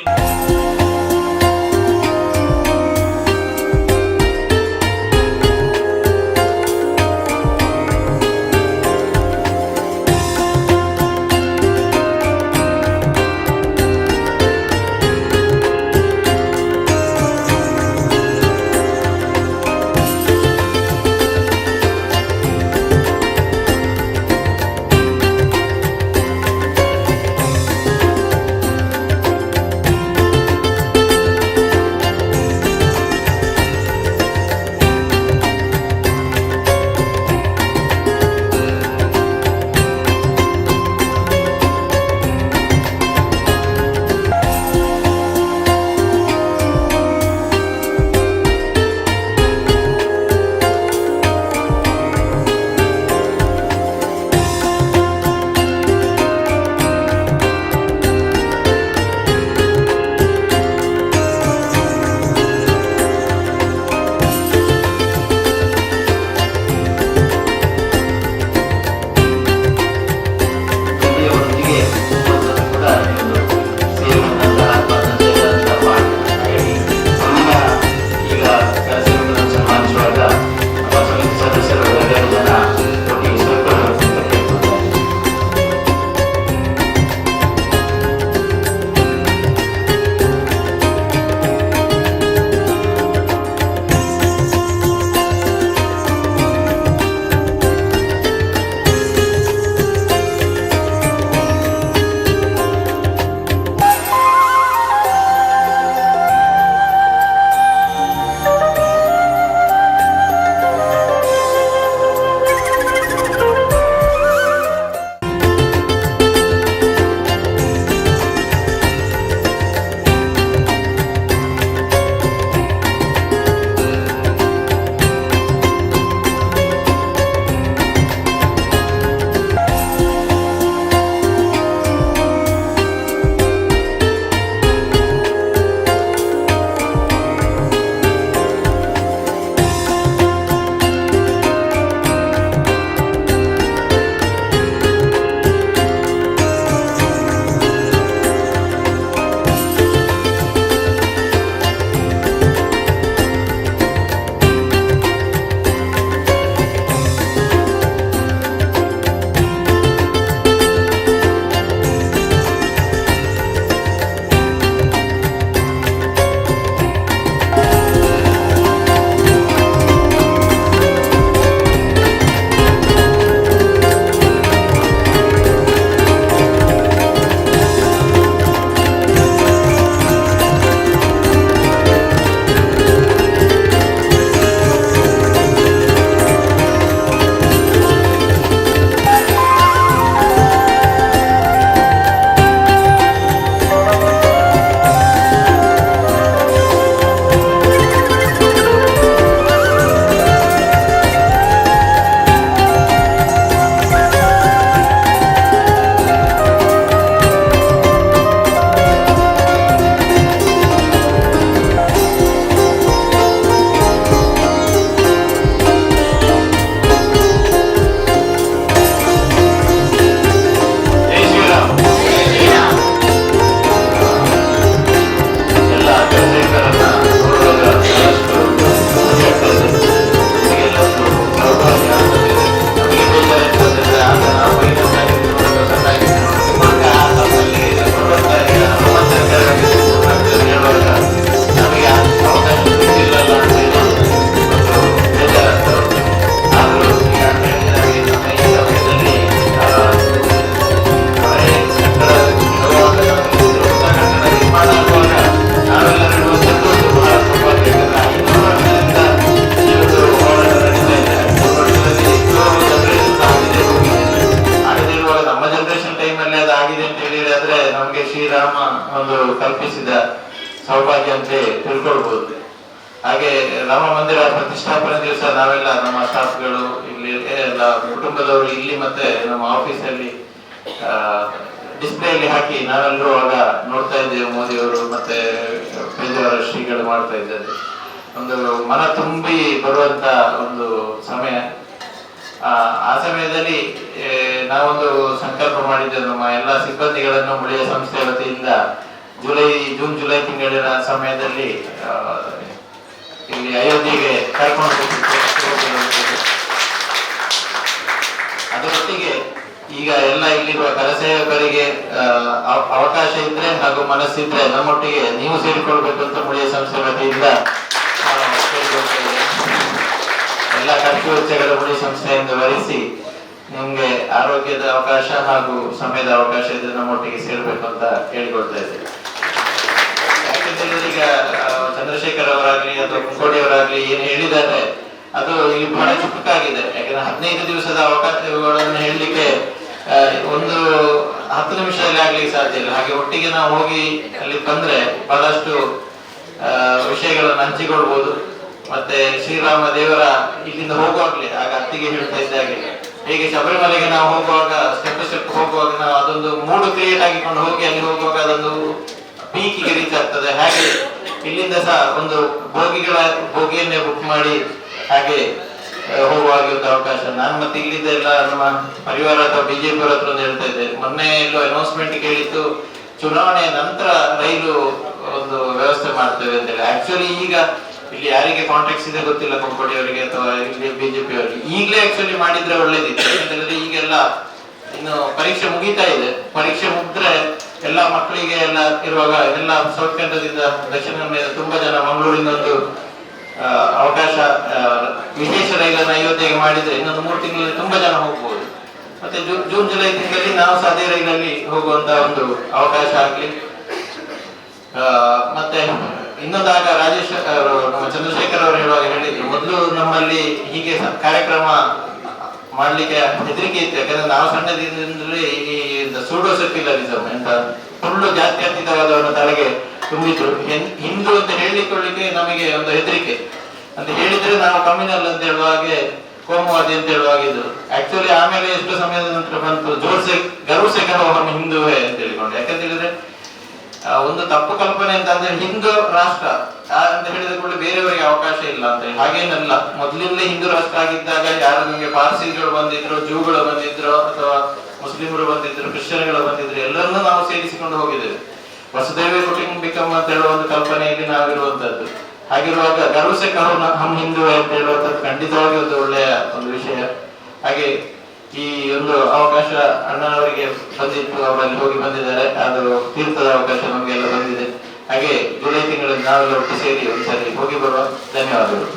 ಹೇಳಿದ್ರೆ ನಮಗೆ ಶ್ರೀರಾಮ ಒಂದು ಕಲ್ಪಿಸಿದ ಸೌಭಾಗ್ಯ ಅಂತ ತಿಳ್ಕೊಳ್ಬಹುದು. ಹಾಗೆ ರಾಮ ಮಂದಿರ ಪ್ರತಿಷ್ಠಾಪನೆ ದಿವಸ ನಾವೆಲ್ಲ ನಮ್ಮ ಸ್ಟಾಫ್ಗಳು ಇಲ್ಲಿ ಎಲ್ಲ ಕುಟುಂಬದವರು ಇಲ್ಲಿ ಮತ್ತೆ ನಮ್ಮ ಆಫೀಸಲ್ಲಿ ಡಿಸ್ಪ್ಲೇಯಲ್ಲಿ ಹಾಕಿ ನಾವೆಲ್ಲರೂ ಆಗ ನೋಡ್ತಾ ಇದ್ದೇವೆ. ಮೋದಿಯವರು ಮತ್ತೆ ಪೇಜಾವರ ಶ್ರೀಗಳು ಮಾಡ್ತಾ ಇದ್ದಾರೆ. ಒಂದು ಮನ ತುಂಬಿ ಬರುವಂತ ಒಂದು ಸಮಯ. ಆ ಸಮಯದಲ್ಲಿ ನಾವೊಂದು ಸಂಕಲ್ಪ ಮಾಡಿದ್ದೇವೆ. ನಮ್ಮ ಎಲ್ಲ ಸಿಬ್ಬಂದಿಗಳನ್ನು ಮುಳಿಯ ಸಂಸ್ಥೆ ವತಿಯಿಂದ ಜೂನ್ ಜುಲೈ ತಿಂಗಳಿನ ಸಮಯದಲ್ಲಿ ಇಲ್ಲಿ ಅಯೋಧ್ಯೆಗೆ ಕರ್ಕೊಂಡು ಹೋಗ್ತಿದ್ದೇವೆ. ಅದರೊಟ್ಟಿಗೆ ಈಗ ಎಲ್ಲ ಇಲ್ಲಿರುವ ಕರಸೇವಕರಿಗೆ ಅವಕಾಶ ಇದ್ರೆ ಹಾಗೂ ಮನಸ್ಸಿದ್ರೆ ನಮ್ಮೊಟ್ಟಿಗೆ ನೀವು ಸೇರಿಕೊಳ್ಬೇಕು ಅಂತ ಮುಳಿಯ ಸಂಸ್ಥೆ ವತಿಯಿಂದ ಎಲ್ಲ ಖರ್ಚು ವೆಚ್ಚಗಳ ಮುಳಿಯ ಸಂಸ್ಥೆಯಿಂದ ಭರಿಸಿ ನಿಮ್ಗೆ ಆರೋಗ್ಯದ ಅವಕಾಶ ಹಾಗೂ ಸಮಯದ ಅವಕಾಶ ಇದ್ರೆ ನಮ್ಮೊಟ್ಟಿಗೆ ಸೇರ್ಬೇಕು ಅಂತ ಕೇಳಿಕೊಳ್ತಾ ಇದ್ದೇವೆ. ಯಾಕೆಂದ್ರೆ ಈಗ ಚಂದ್ರಶೇಖರ್ ಅವರಾಗ್ಲಿ ಅಥವಾ ಕುಂಕೋಡಿಯವರಾಗ್ಲಿ ಏನ್ ಹೇಳಿದ್ದಾರೆ ಅದು ಇಲ್ಲಿ ಬಹಳ ಚುಟುಕಾಗಿದೆ. ಯಾಕಂದ್ರೆ 15 ದಿವಸದ ಅವಕಾಶಗಳನ್ನು ಹೇಳಲಿಕ್ಕೆ ಒಂದು 10 ನಿಮಿಷದಲ್ಲಿ ಆಗ್ಲಿಕ್ಕೆ ಸಾಧ್ಯ ಇಲ್ಲ. ಹಾಗೆ ಒಟ್ಟಿಗೆ ನಾವು ಹೋಗಿ ಅಲ್ಲಿ ಬಂದ್ರೆ ಬಹಳಷ್ಟು ವಿಷಯಗಳನ್ನು ಹಂಚಿಕೊಳ್ಬಹುದು. ಮತ್ತೆ ಶ್ರೀರಾಮ ದೇವರ ಇಲ್ಲಿಂದ ಹೋಗುವಾಗ್ಲಿ ಆಗ ಅತ್ತಿಗೆ ಹೇಳ್ತಾ ಇದ್ದಾಗೆ ಹೇಗೆ ಶಬರಿಮಲೆಗೆ ನಾವು ಹೋಗುವಾಗ ಸ್ಟೆಪ್ ಹೋಗುವಾಗ ನಾವು ಅದೊಂದು ಮೂಡು ಕ್ರಿಯೇಟ್ ಆಗಿಕೊಂಡು ಹೋಗಿ ಅಲ್ಲಿ ಹೋಗುವಾಗ ಅದೊಂದು ಪೀಕಿಗೆ ರೀಚ್ ಆಗ್ತದೆ. ಹಾಗೆ ಇಲ್ಲಿಂದ ಸಹ ಒಂದು ಬೋಗಿಯನ್ನೇ ಬುಕ್ ಮಾಡಿ ಹಾಗೆ ಹೋಗುವಾಗ ಒಂದು ಅವಕಾಶ. ನಾನು ಮತ್ತೆ ಇಲ್ಲಿಂದ ಎಲ್ಲ ನಮ್ಮ ಪರಿವಾರ ಅಥವಾ ಬಿಜೆಪಿ ಅವರ ಹತ್ರ ಹೇಳ್ತಾ ಇದ್ದೆ. ಮೊನ್ನೆ ಎಲ್ಲೋ ಅನೌನ್ಸ್ಮೆಂಟ್ ಕೇಳಿತ್ತು ಚುನಾವಣೆಯ ನಂತರ ರೈಲು ಒಂದು ವ್ಯವಸ್ಥೆ ಮಾಡ್ತೇವೆ ಅಂತ ಹೇಳಿ. ಆಕ್ಚುಲಿ ಈಗ ಇಲ್ಲಿ ಯಾರಿಗೆ ಕಾಂಟ್ಯಾಕ್ಟ್ಸ್ ಇದೆ ಗೊತ್ತಿಲ್ಲ, ಕೊಂಕೋಡಿ ಅವರಿಗೆ ಅಥವಾ ಇಲ್ಲಿ ಬಿಜೆಪಿ ಅವರಿಗೆ. ಈಗಲೇ ಆಕ್ಚುಲಿ ಮಾಡಿದ್ರೆ ಒಳ್ಳೇದಿತ್ತು. ಯಾಕಂದ್ರೆ ಈಗೆಲ್ಲ ಇನ್ನು ಪರೀಕ್ಷೆ ಮುಗಿತಾ ಇದೆ. ಪರೀಕ್ಷೆ ಮುಗಿದ್ರೆ ಎಲ್ಲ ಮಕ್ಕಳಿಗೆ ಎಲ್ಲ ಇರುವಾಗ ಎಲ್ಲ ಸೌತ್ ಕೇಂದ್ರದಿಂದ ದಕ್ಷಿಣ ಕನ್ನಡ ತುಂಬಾ ಜನ ಮಂಗಳೂರಿನ ಒಂದು ಅವಕಾಶ ವಿಶೇಷ ರೈಲನ್ನು ಅಯೋಧ್ಯೆಗೆ ಮಾಡಿದ್ರೆ ಇನ್ನೊಂದು 3 ತಿಂಗಳಲ್ಲಿ ತುಂಬಾ ಜನ ಹೋಗ್ಬೋದು. ಮತ್ತೆ ಜೂನ್ ಜುಲೈ ತಿಂಗಳಲ್ಲಿ ನಾವು ಸಹ ಅದೇ ರೈಲಲ್ಲಿ ಹೋಗುವಂತ ಒಂದು ಅವಕಾಶ ಆಗ್ಲಿ. ಮತ್ತೆ ಇನ್ನೊಂದಾಗ ರಾಜೇಶ್ ಅವರು ನಮ್ಮ ಚಂದ್ರಶೇಖರ್ ಅವರು ಹೇಳುವಾಗ ಹೇಳಿದ್ರು, ಮೊದಲು ನಮ್ಮಲ್ಲಿ ಹೀಗೆ ಕಾರ್ಯಕ್ರಮ ಮಾಡ್ಲಿಕ್ಕೆ ಹೆದರಿಕೆ ಇತ್ತು. ಯಾಕಂದ್ರೆ ನಾವು ಸಣ್ಣದಿಂದಲೇ ಈ ಸೂಡೋ ಸೆಕ್ಯುಲರಿಸಮ್ ಅಂತ ಫುಲ್ಲು ಜಾತ್ಯತೀತವಾದವನ್ನ ತಲೆಗೆ ತುಂಬಿದ್ರು. ಹಿಂದೂ ಅಂತ ಹೇಳಿಕೊಳ್ಳಿಕ್ಕೆ ನಮಗೆ ಒಂದು ಹೆದರಿಕೆ ಅಂತ ಹೇಳಿದ್ರೆ ನಾವು ಕಮ್ಯುನಲ್ ಅಂತ ಹೇಳುವ ಹಾಗೆ, ಕೋಮುವಾದಿ ಅಂತ ಹೇಳುವಾಗಿದ್ದು. ಆಕ್ಚುಲಿ ಆಮೇಲೆ ಎಷ್ಟು ಸಮಯದ ನಂತರ ಬಂತು ಜೋರ್ಸೆ ಗರ್ವಸೆ ಕರೋ ಹಿಂದುವೇ ಅಂತ ಹೇಳಿಕೊಂಡು. ಯಾಕಂತ ಹೇಳಿದ್ರೆ ಒಂದು ತಪ್ಪು ಕಲ್ಪನೆ ಅಂತ ಅಂದ್ರೆ ಹಿಂದೂ ರಾಷ್ಟ್ರ ಅಂತ ಹೇಳಿದ ಕೂಡ ಬೇರೆಯವರಿಗೆ ಅವಕಾಶ ಇಲ್ಲ ಅಂತ ಹೇಳಿ. ಹಾಗೇನಲ್ಲ, ಮೊದಲಿಂದಲೇ ಹಿಂದೂ ರಾಷ್ಟ್ರ ಆಗಿದ್ದಾಗ ಯಾರು ನಿಮಗೆ ಪಾರ್ಸಿಗಳು ಬಂದಿದ್ರು, ಜೂಗಳು ಬಂದಿದ್ರು, ಅಥವಾ ಮುಸ್ಲಿಮರು ಬಂದಿದ್ರು, ಕ್ರಿಶ್ಚಿಯನ್ಗಳು ಬಂದಿದ್ರು, ಎಲ್ಲರನ್ನೂ ನಾವು ಸೇರಿಸಿಕೊಂಡು ಹೋಗಿದ್ದೇವೆ. ವಸುದೈವ ಕುಟುಂಬಿಕಂ ಅಂತ ಹೇಳುವ ಒಂದು ಕಲ್ಪನೆಯಲ್ಲಿ ನಾವಿರುವಂತದ್ದು. ಹಾಗಿರುವಾಗ ಗರ್ವಸೆ ಕರೋ ಹಮ್ ಹಿಂದೂ ಅಂತ ಹೇಳುವಂಥದ್ದು ಖಂಡಿತವಾಗಿ ಒಂದು ಒಳ್ಳೆಯ ಒಂದು ವಿಷಯ. ಹಾಗೆ ಈ ಒಂದು ಅವಕಾಶ ಅಣ್ಣನವರಿಗೆ ಬಂದಿತ್ತು, ಅವರಲ್ಲಿ ಹೋಗಿ ಬಂದಿದ್ದಾರೆ. ಅದು ತೀರ್ಥದ ಅವಕಾಶ ನಮಗೆಲ್ಲ ಬಂದಿದೆ. ಹಾಗೆ ಜುಲೈ ತಿಂಗಳಲ್ಲಿ ನಾವೆಲ್ಲ ಒಟ್ಟು ಸೇರಿ ಒಂದ್ಸರಿ ಹೋಗಿ ಬರುವ. ಧನ್ಯವಾದಗಳು.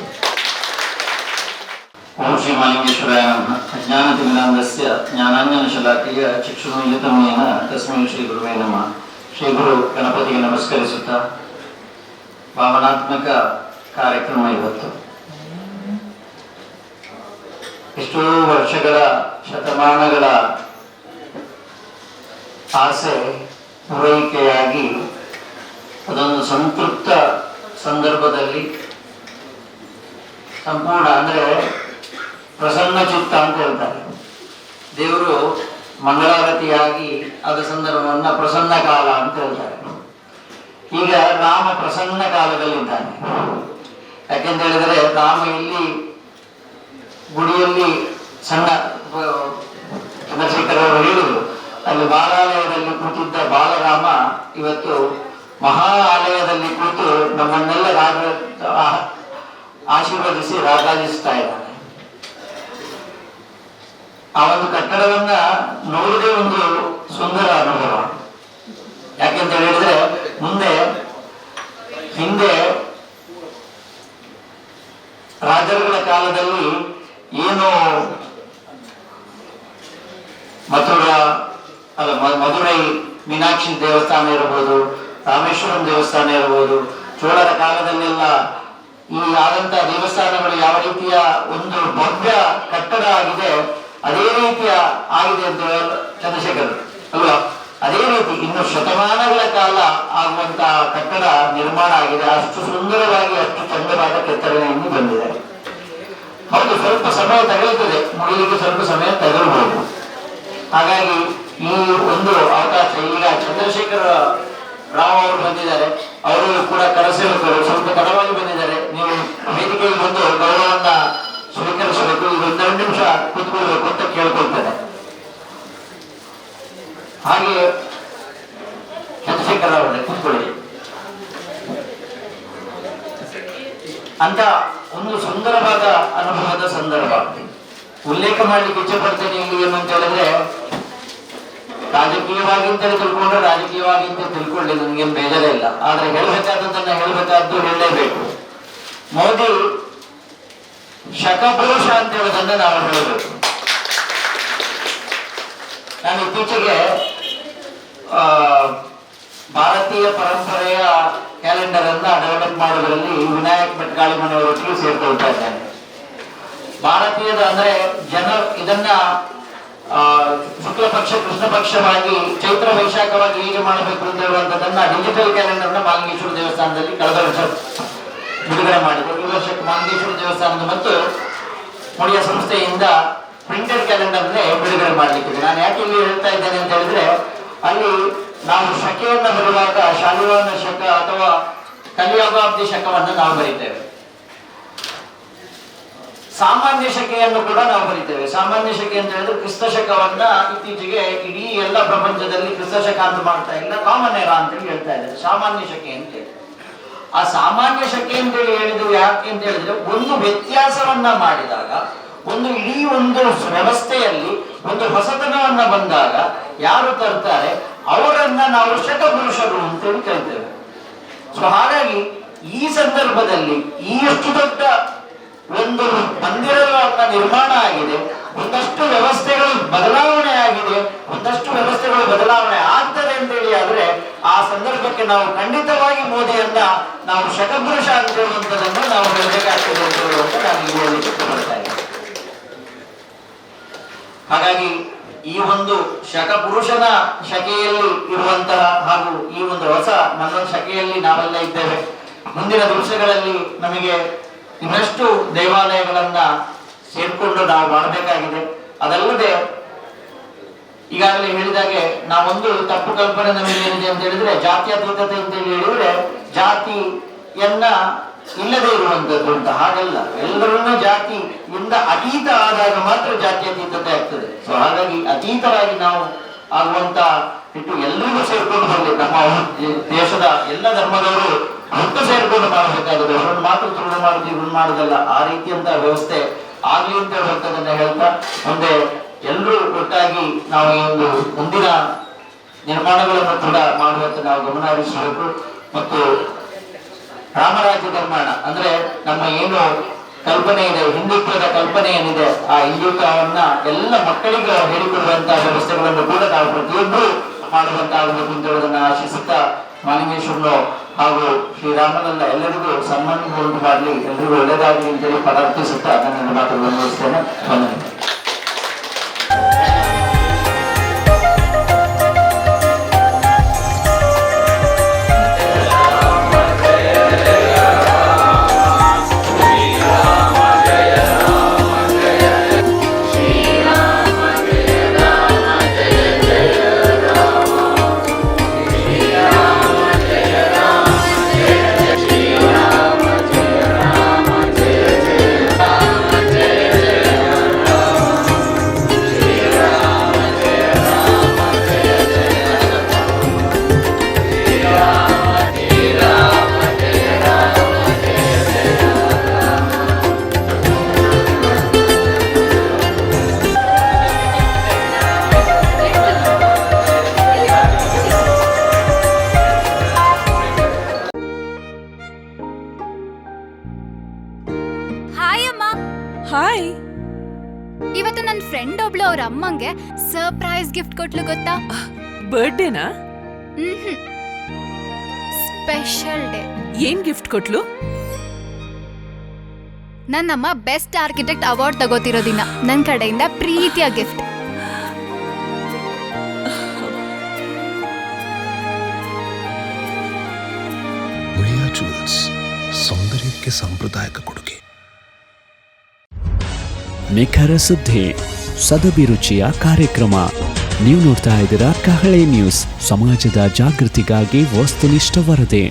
ಓಂ ಶ್ರೀ ಮಹಾಲಿಂಗೇಶ್ವರಾಯ ನಮಃ. ಅಜ್ಞಾನತಿಮಿರಾಂಧಸ್ಯ ಜ್ಞಾನಾಂಜನಶಲಾಕೆಯ ಚಕ್ಷುರುನ್ಮಿಲಿತಮೇನ ತಸ್ಮೈ ಶ್ರೀ ಗುರುವೇ ನಮಃ. ಶ್ರೀ ಗುರು ಗಣಪತಿಗೆ ನಮಸ್ಕರಿಸುತ್ತಾ ಭಾವನಾತ್ಮಕ ಕಾರ್ಯಕ್ರಮ ಇವತ್ತು. ಎಷ್ಟೋ ವರ್ಷಗಳ ಶತಮಾನಗಳ ಆಸೆ ಪೂರೈಕೆಯಾಗಿ ಅದೊಂದು ಸಂತೃಪ್ತ ಸಂದರ್ಭದಲ್ಲಿ ಸಂಪೂರ್ಣ ಅಂದ್ರೆ ಪ್ರಸನ್ನ ಚಿತ್ತ ಅಂತ ಹೇಳ್ತಾರೆ. ದೇವರು ಮಂಗಳಾರತಿಯಾಗಿ ಆದ ಸಂದರ್ಭವನ್ನ ಪ್ರಸನ್ನ ಕಾಲ ಅಂತ ಹೇಳ್ತಾರೆ. ಈಗ ರಾಮ ಪ್ರಸನ್ನ ಕಾಲದಲ್ಲಿದ್ದಾನೆ. ಯಾಕೆಂತ ಹೇಳಿದ್ರೆ ರಾಮ ಇಲ್ಲಿ ಗುಡಿಯಲ್ಲಿ ಸಣ್ಣ ಚಂದ್ರಶೇಖರ್ ಅವರು ಹೇಳಿದರು, ಅಲ್ಲಿ ಬಾಲಾಲಯದಲ್ಲಿ ಕೂತಿದ್ದ ಬಾಲರಾಮ ಇವತ್ತು ಮಹಾ ಆಲಯದಲ್ಲಿ ಕೂತು ನಮ್ಮನ್ನೆಲ್ಲ ಆಶೀರ್ವದಿಸಿ ರಾಜಾಜಿಸ್ತಾ ಇದ್ದಾನೆ. ಆ ಒಂದು ಕಟ್ಟಡವನ್ನ ನೋಡಿದ್ರೆ ಒಂದು ಸುಂದರ ಅನುಭವ. ಯಾಕೆಂತ ಹೇಳಿದ್ರೆ ಹಿಂದೆ ರಾಜರುಗಳ ಕಾಲದಲ್ಲಿ ಏನು ಮಧುರೈ ಮೀನಾಕ್ಷಿ ದೇವಸ್ಥಾನ ಇರಬಹುದು, ರಾಮೇಶ್ವರಂ ದೇವಸ್ಥಾನ ಇರಬಹುದು, ಚೋಳರ ಕಾಲದಲ್ಲೆಲ್ಲ ಈ ಆದಂತಹ ದೇವಸ್ಥಾನಗಳು ಯಾವ ರೀತಿಯ ಒಂದು ಭವ್ಯ ಕಟ್ಟಡ ಆಗಿದೆ ಅದೇ ರೀತಿಯ ಆಗಿದೆ ಅಂತ ಚಂದ್ರಶೇಖರ್ ಅಲ್ವಾ. ಅದೇ ರೀತಿ ಇನ್ನು ಶತಮಾನಗಳ ಕಾಲ ಆಗುವಂತಹ ಕಟ್ಟಡ ನಿರ್ಮಾಣ ಆಗಿದೆ. ಅಷ್ಟು ಸುಂದರವಾಗಿ ಅಷ್ಟು ಚಂದವಾದ ಕೆತ್ತನೆ ಇನ್ನು ಬಂದಿದೆ. ಹೌದು, ಸ್ವಲ್ಪ ಸಮಯ ತಗಲುತ್ತದೆ, ಮುಗಿಲಿಕ್ಕೆ ಸ್ವಲ್ಪ ಸಮಯ ತಗಲಬಹುದು. ಹಾಗಾಗಿ ಈ ಒಂದು ಅವಕಾಶ, ಈಗ ಚಂದ್ರಶೇಖರ ರಾವ್ ಅವರು ಬಂದಿದ್ದಾರೆ, ಅವರು ಕೂಡ ಕರಸೇವಕರು, ಸ್ವಲ್ಪ ತಡವಾಗಿ ಬಂದಿದ್ದಾರೆ. ನೀವು ವೇದಿಕೆಗೆ ಬಂದು ಗೌರವವನ್ನ ಸ್ವೀಕರಿಸಬೇಕು. ಈಗ 2 ನಿಮಿಷ ಕೂತ್ಕೊಳ್ಬೇಕು ಅಂತ ಕೇಳ್ಕೊಳ್ತೇನೆ. ಹಾಗೆ ಚಂದ್ರಶೇಖರ ಅವರೇ ಕೂತ್ಕೊಳ್ಳಿ. ಅಂತ ಒಂದು ಸುಂದರವಾದ ಅನುಭವದ ಸಂದರ್ಭ ಉಲ್ಲೇಖ ಮಾಡ್ಲಿಕ್ಕೆ ಇಚ್ಛೆ ಪಡ್ತೇನೆ. ಇಲ್ಲಿ ಏನು ಅಂತ ಹೇಳಿದ್ರೆ, ರಾಜಕೀಯವಾಗಿ ಅಂತೇಳಿ ತಿಳ್ಕೊಂಡ್ರೆ ರಾಜಕೀಯವಾಗಿ ಅಂತ ತಿಳ್ಕೊಳ್ಳಿ, ನನಗೇನು ಬೇಜಾರೇ ಇಲ್ಲ. ಆದ್ರೆ ಹೇಳ್ಬೇಕಾದದನ್ನ ಹೇಳ್ಬೇಕಾದ್ದು ಹೇಳಲೇಬೇಕು. ಮೋದಿ ಶಕಪುರುಷ ಅಂತ ಹೇಳೋದನ್ನ ನಾವು ಹೇಳಬೇಕು. ನಾನು ಇತ್ತೀಚೆಗೆ ಭಾರತೀಯ ಪರಂಪರೆಯ ಕ್ಯಾಲೆಂಡರ್ ಅನ್ನ ಡೆವಲಪ್ ಮಾಡೋದ್ರಲ್ಲಿ ವಿನಾಯಕ್ ಭಟ್ಕಾಳಿಮನೆಯವರೊಟ್ಟಿಗೆ ಸೇರ್ಕೊಳ್ತಾ ಇದ್ದೇನೆ. ಭಾರತೀಯದ ಅಂದ್ರೆ ಜನ ಇದನ್ನ ಶುಕ್ಲ ಪಕ್ಷ ಕೃಷ್ಣ ಪಕ್ಷವಾಗಿ ಚೈತ್ರ ವೈಶಾಖವಾಗಿ ಹೇಗೆ ಮಾಡಬೇಕು ಅಂತ ಹೇಳುವಂತದನ್ನ ಡಿಜಿಟಲ್ ಕ್ಯಾಲೆಂಡರ್ನ ಮಾಲಿಂಗೇಶ್ವರ ದೇವಸ್ಥಾನದಲ್ಲಿ ಕಳೆದ ವರ್ಷ ಬಿಡುಗಡೆ ಮಾಡಿದೆ. ಈ ವರ್ಷಕ್ಕೆ ಮಾಲಿಂಗೇಶ್ವರ ದೇವಸ್ಥಾನದ ಮತ್ತು ಮುಡಿಯ ಸಂಸ್ಥೆಯಿಂದ ಪ್ರಿಂಟೆಡ್ ಕ್ಯಾಲೆಂಡರ್ನೇ ಬಿಡುಗಡೆ ಮಾಡಲಿಕ್ಕಿದೆ. ನಾನು ಯಾಕೆ ಇಲ್ಲಿ ಹೇಳ್ತಾ ಇದ್ದೇನೆ ಅಂತ ಹೇಳಿದ್ರೆ, ಅಲ್ಲಿ ನಾವು ಶಕೆಯನ್ನು ಬರುವಾಗ ಶಾಲಿವಾಹನ ಶಕ ಅಥವಾ ಕಲಿಯುಗಾಬ್ದಿ ಶಕವನ್ನು ನಾವು ಬರೀತೇವೆ. ಸಾಮಾನ್ಯ ಶಕೆಯನ್ನು ಕೂಡ ನಾವು ಬರೀತೇವೆ. ಸಾಮಾನ್ಯ ಶಕೆ ಅಂತ ಹೇಳಿದ್ರೆ ಕ್ರಿಸ್ತ ಶಕವನ್ನ ಇತ್ತೀಚೆಗೆ ಇಡೀ ಎಲ್ಲ ಪ್ರಪಂಚದಲ್ಲಿ ಕ್ರಿಸ್ತ ಶಕ ಅಂತ ಮಾಡ್ತಾ ಇಲ್ಲ, ಕಾಮನ್ ಎರಾ ಅಂತೇಳಿ ಹೇಳ್ತಾ ಇದ್ದಾರೆ, ಸಾಮಾನ್ಯ ಶಕೆ ಅಂತೇಳಿ. ಆ ಸಾಮಾನ್ಯ ಶಕೆ ಅಂತೇಳಿ ಹೇಳಿದ್ರು ಯಾಕೆ ಅಂತ ಹೇಳಿದ್ರೆ, ಒಂದು ವ್ಯತ್ಯಾಸವನ್ನ ಮಾಡಿದಾಗ, ಒಂದು ಇಡೀ ಒಂದು ವ್ಯವಸ್ಥೆಯಲ್ಲಿ ಒಂದು ಹೊಸತನವನ್ನ ಬಂದಾಗ ಯಾರು ತರ್ತಾರೆ ಅವರನ್ನ ನಾವು ಶಕಪುರುಷರು ಅಂತೇಳಿ ಕರಿತೇವೆ. ಸೊ ಹಾಗಾಗಿ ಈ ಸಂದರ್ಭದಲ್ಲಿ ಈ ಎಷ್ಟು ದೊಡ್ಡ ಒಂದು ಮಂದಿರವನ್ನ ನಿರ್ಮಾಣ ಆಗಿದೆ, ಒಂದಷ್ಟು ವ್ಯವಸ್ಥೆಗಳು ಬದಲಾವಣೆ ಆಗಿದೆ, ಒಂದಷ್ಟು ವ್ಯವಸ್ಥೆಗಳು ಬದಲಾವಣೆ ಆಗ್ತದೆ ಅಂತೇಳಿ ಆದ್ರೆ ಆ ಸಂದರ್ಭಕ್ಕೆ ನಾವು ಖಂಡಿತವಾಗಿ ಮೋದಿಯನ್ನ ನಾವು ಶಕಪುರುಷ ಅಂತ ಹೇಳುವಂತದನ್ನು ನಾವು ಹೇಳಬೇಕಾಗ್ತದೆ ಅಂತ ಹೇಳುವಂತ ನಾನು ಈ ಹೇಳಲಿಕ್ಕೆ ಇಷ್ಟಪಡ್ತಾ ಇದ್ದೇನೆ. ಹಾಗಾಗಿ ಈ ಒಂದು ಶಕಪುರುಷನ ಶಕೆಯಲ್ಲಿ ಇರುವಂತಹ ಹಾಗೂ ಈ ಒಂದು ಹೊಸ ನನ್ನ ಶಕೆಯಲ್ಲಿ ನಾವೆಲ್ಲ ಇದ್ದೇವೆ. ಮುಂದಿನ ದಿವಸಗಳಲ್ಲಿ ನಮಗೆ ಇನ್ನಷ್ಟು ದೇವಾಲಯಗಳನ್ನ ಸೇರ್ಕೊಂಡು ನಾವು ಮಾಡಬೇಕಾಗಿದೆ. ಅದಲ್ಲದೆ ಈಗಾಗಲೇ ಹೇಳಿದಾಗೆ ನಾವೊಂದು ತಪ್ಪು ಕಲ್ಪನೆ ನಮಗೆ ಏನಿದೆ ಅಂತ ಹೇಳಿದ್ರೆ, ಜಾತ್ಯತೀತತೆ ಅಂತ ಹೇಳಿದ್ರೆ ಜಾತಿಯನ್ನ ಇಲ್ಲದೆ ಇರುವಂತದ್ದು ಅಂತ. ಹಾಗಲ್ಲ, ಎಲ್ಲರನ್ನೂ ಜಾತಿಯಿಂದ ಅತೀತ ಆದಾಗ ಮಾತ್ರ ಜಾತ್ಯತೀತತೆ ಆಗ್ತದೆ. ಸೊ ಹಾಗಾಗಿ ಅತೀತರಾಗಿ ನಾವು ಆಗುವಂತ ಇಟ್ಟು ಎಲ್ಲರಿಗೂ ಸೇರ್ಕೊಂಡು ಬರಲಿ. ನಮ್ಮ ದೇಶದ ಎಲ್ಲ ಧರ್ಮದವರು ಒಟ್ಟು ಸೇರ್ಕೊಂಡು ಮಾಡಬೇಕಾಗಿದೆ. ಒಂದು ಮಾತ್ರ ತುಳು ಮಾಡುದು ಇವನು ಮಾಡುದಲ್ಲ, ಆ ರೀತಿಯಂತ ವ್ಯವಸ್ಥೆ ಆಗ್ಲಿ ಅಂತ ಹೇಳುವಂತದನ್ನ ಹೇಳ್ತಾ, ಮುಂದೆ ಎಲ್ಲರೂ ಒಟ್ಟಾಗಿ ನಾವು ಈ ಒಂದು ಮುಂದಿನ ನಿರ್ಮಾಣಗಳನ್ನು ಕೂಡ ಮಾಡುವಂತ ನಾವು ಗಮನ ಹರಿಸಬೇಕು. ಮತ್ತು ರಾಮರಾಜ್ಯ ನಿರ್ಮಾಣ ಅಂದ್ರೆ ನಮ್ಮ ಏನು ಕಲ್ಪನೆ ಇದೆ, ಹಿಂದುತ್ವದ ಕಲ್ಪನೆ ಏನಿದೆ, ಆ ಹಿಂದುತ್ವವನ್ನ ಎಲ್ಲ ಮಕ್ಕಳಿಗೆ ಹೇಳಿಕೊಡುವಂತಹ ವ್ಯವಸ್ಥೆಗಳನ್ನು ಕೂಡ ನಾವು ಪ್ರತಿಯೊಬ್ಬರು ಮಾಡುವಂತಾಗಬೇಕು ಅಂತ ಹೇಳೋದನ್ನ ಆಶಿಸುತ್ತಾ, ಮಾಲಿಂಗೇಶ್ವರನು ಹಾಗೂ ಶ್ರೀರಾಮನನ್ನ ಎಲ್ಲರಿಗೂ ಸನ್ಮಾನ ಉಂಟು ಮಾಡಲಿ, ಎಲ್ಲರಿಗೂ ಒಳ್ಳೆಯದಾಗಲಿ ಅಂತೇಳಿ ಪ್ರಾರ್ಥಿಸುತ್ತಾ ನನ್ನ ಮಾತುಗಳನ್ನು ಮುಗಿಸ್ತೇನೆ. ವಂದನೆ. ಹಾಯ್. ಇವತ್ತು ನನ್ನ ಫ್ರೆಂಡ್ ಒಬ್ಳು ಅವ್ರ ಅಮ್ಮಂಗೆ ಸರ್ಪ್ರೈಸ್ ಗಿಫ್ಟ್ ಕೊಟ್ಲು ಗೊತ್ತಾ? ಬರ್ಡೇನಾ? Special day. ಏನ್ ಗಿಫ್ಟ್ ಕೊಟ್ಲು? ನನ್ನಮ್ಮ ಬೆಸ್ಟ್ ಆರ್ಕಿಟೆಕ್ಟ್ ಅವಾರ್ಡ್ ತಗೋತಿರೋ ದಿನ ನನ್ನ ಕಡೆಯಿಂದ ಪ್ರೀತಿಯ ಗಿಫ್ಟ್. ಜುವೆಲ್ಸ್, ಸೌಂದರ್ಯಕ್ಕೆ ಸಾಂಪ್ರದಾಯಿಕ ಕೊಡುಗೆ. ನಿಖರ ಸುದ್ದಿ, ಸದಭಿರುಚಿಯ ಕಾರ್ಯಕ್ರಮ. ನೀವು ನೋಡ್ತಾ ಇದ್ದೀರಾ ಕಹಳೆ ನ್ಯೂಸ್, ಸಮಾಜದ ಜಾಗೃತಿಗಾಗಿ ವಸ್ತುನಿಷ್ಠ ವರದಿ.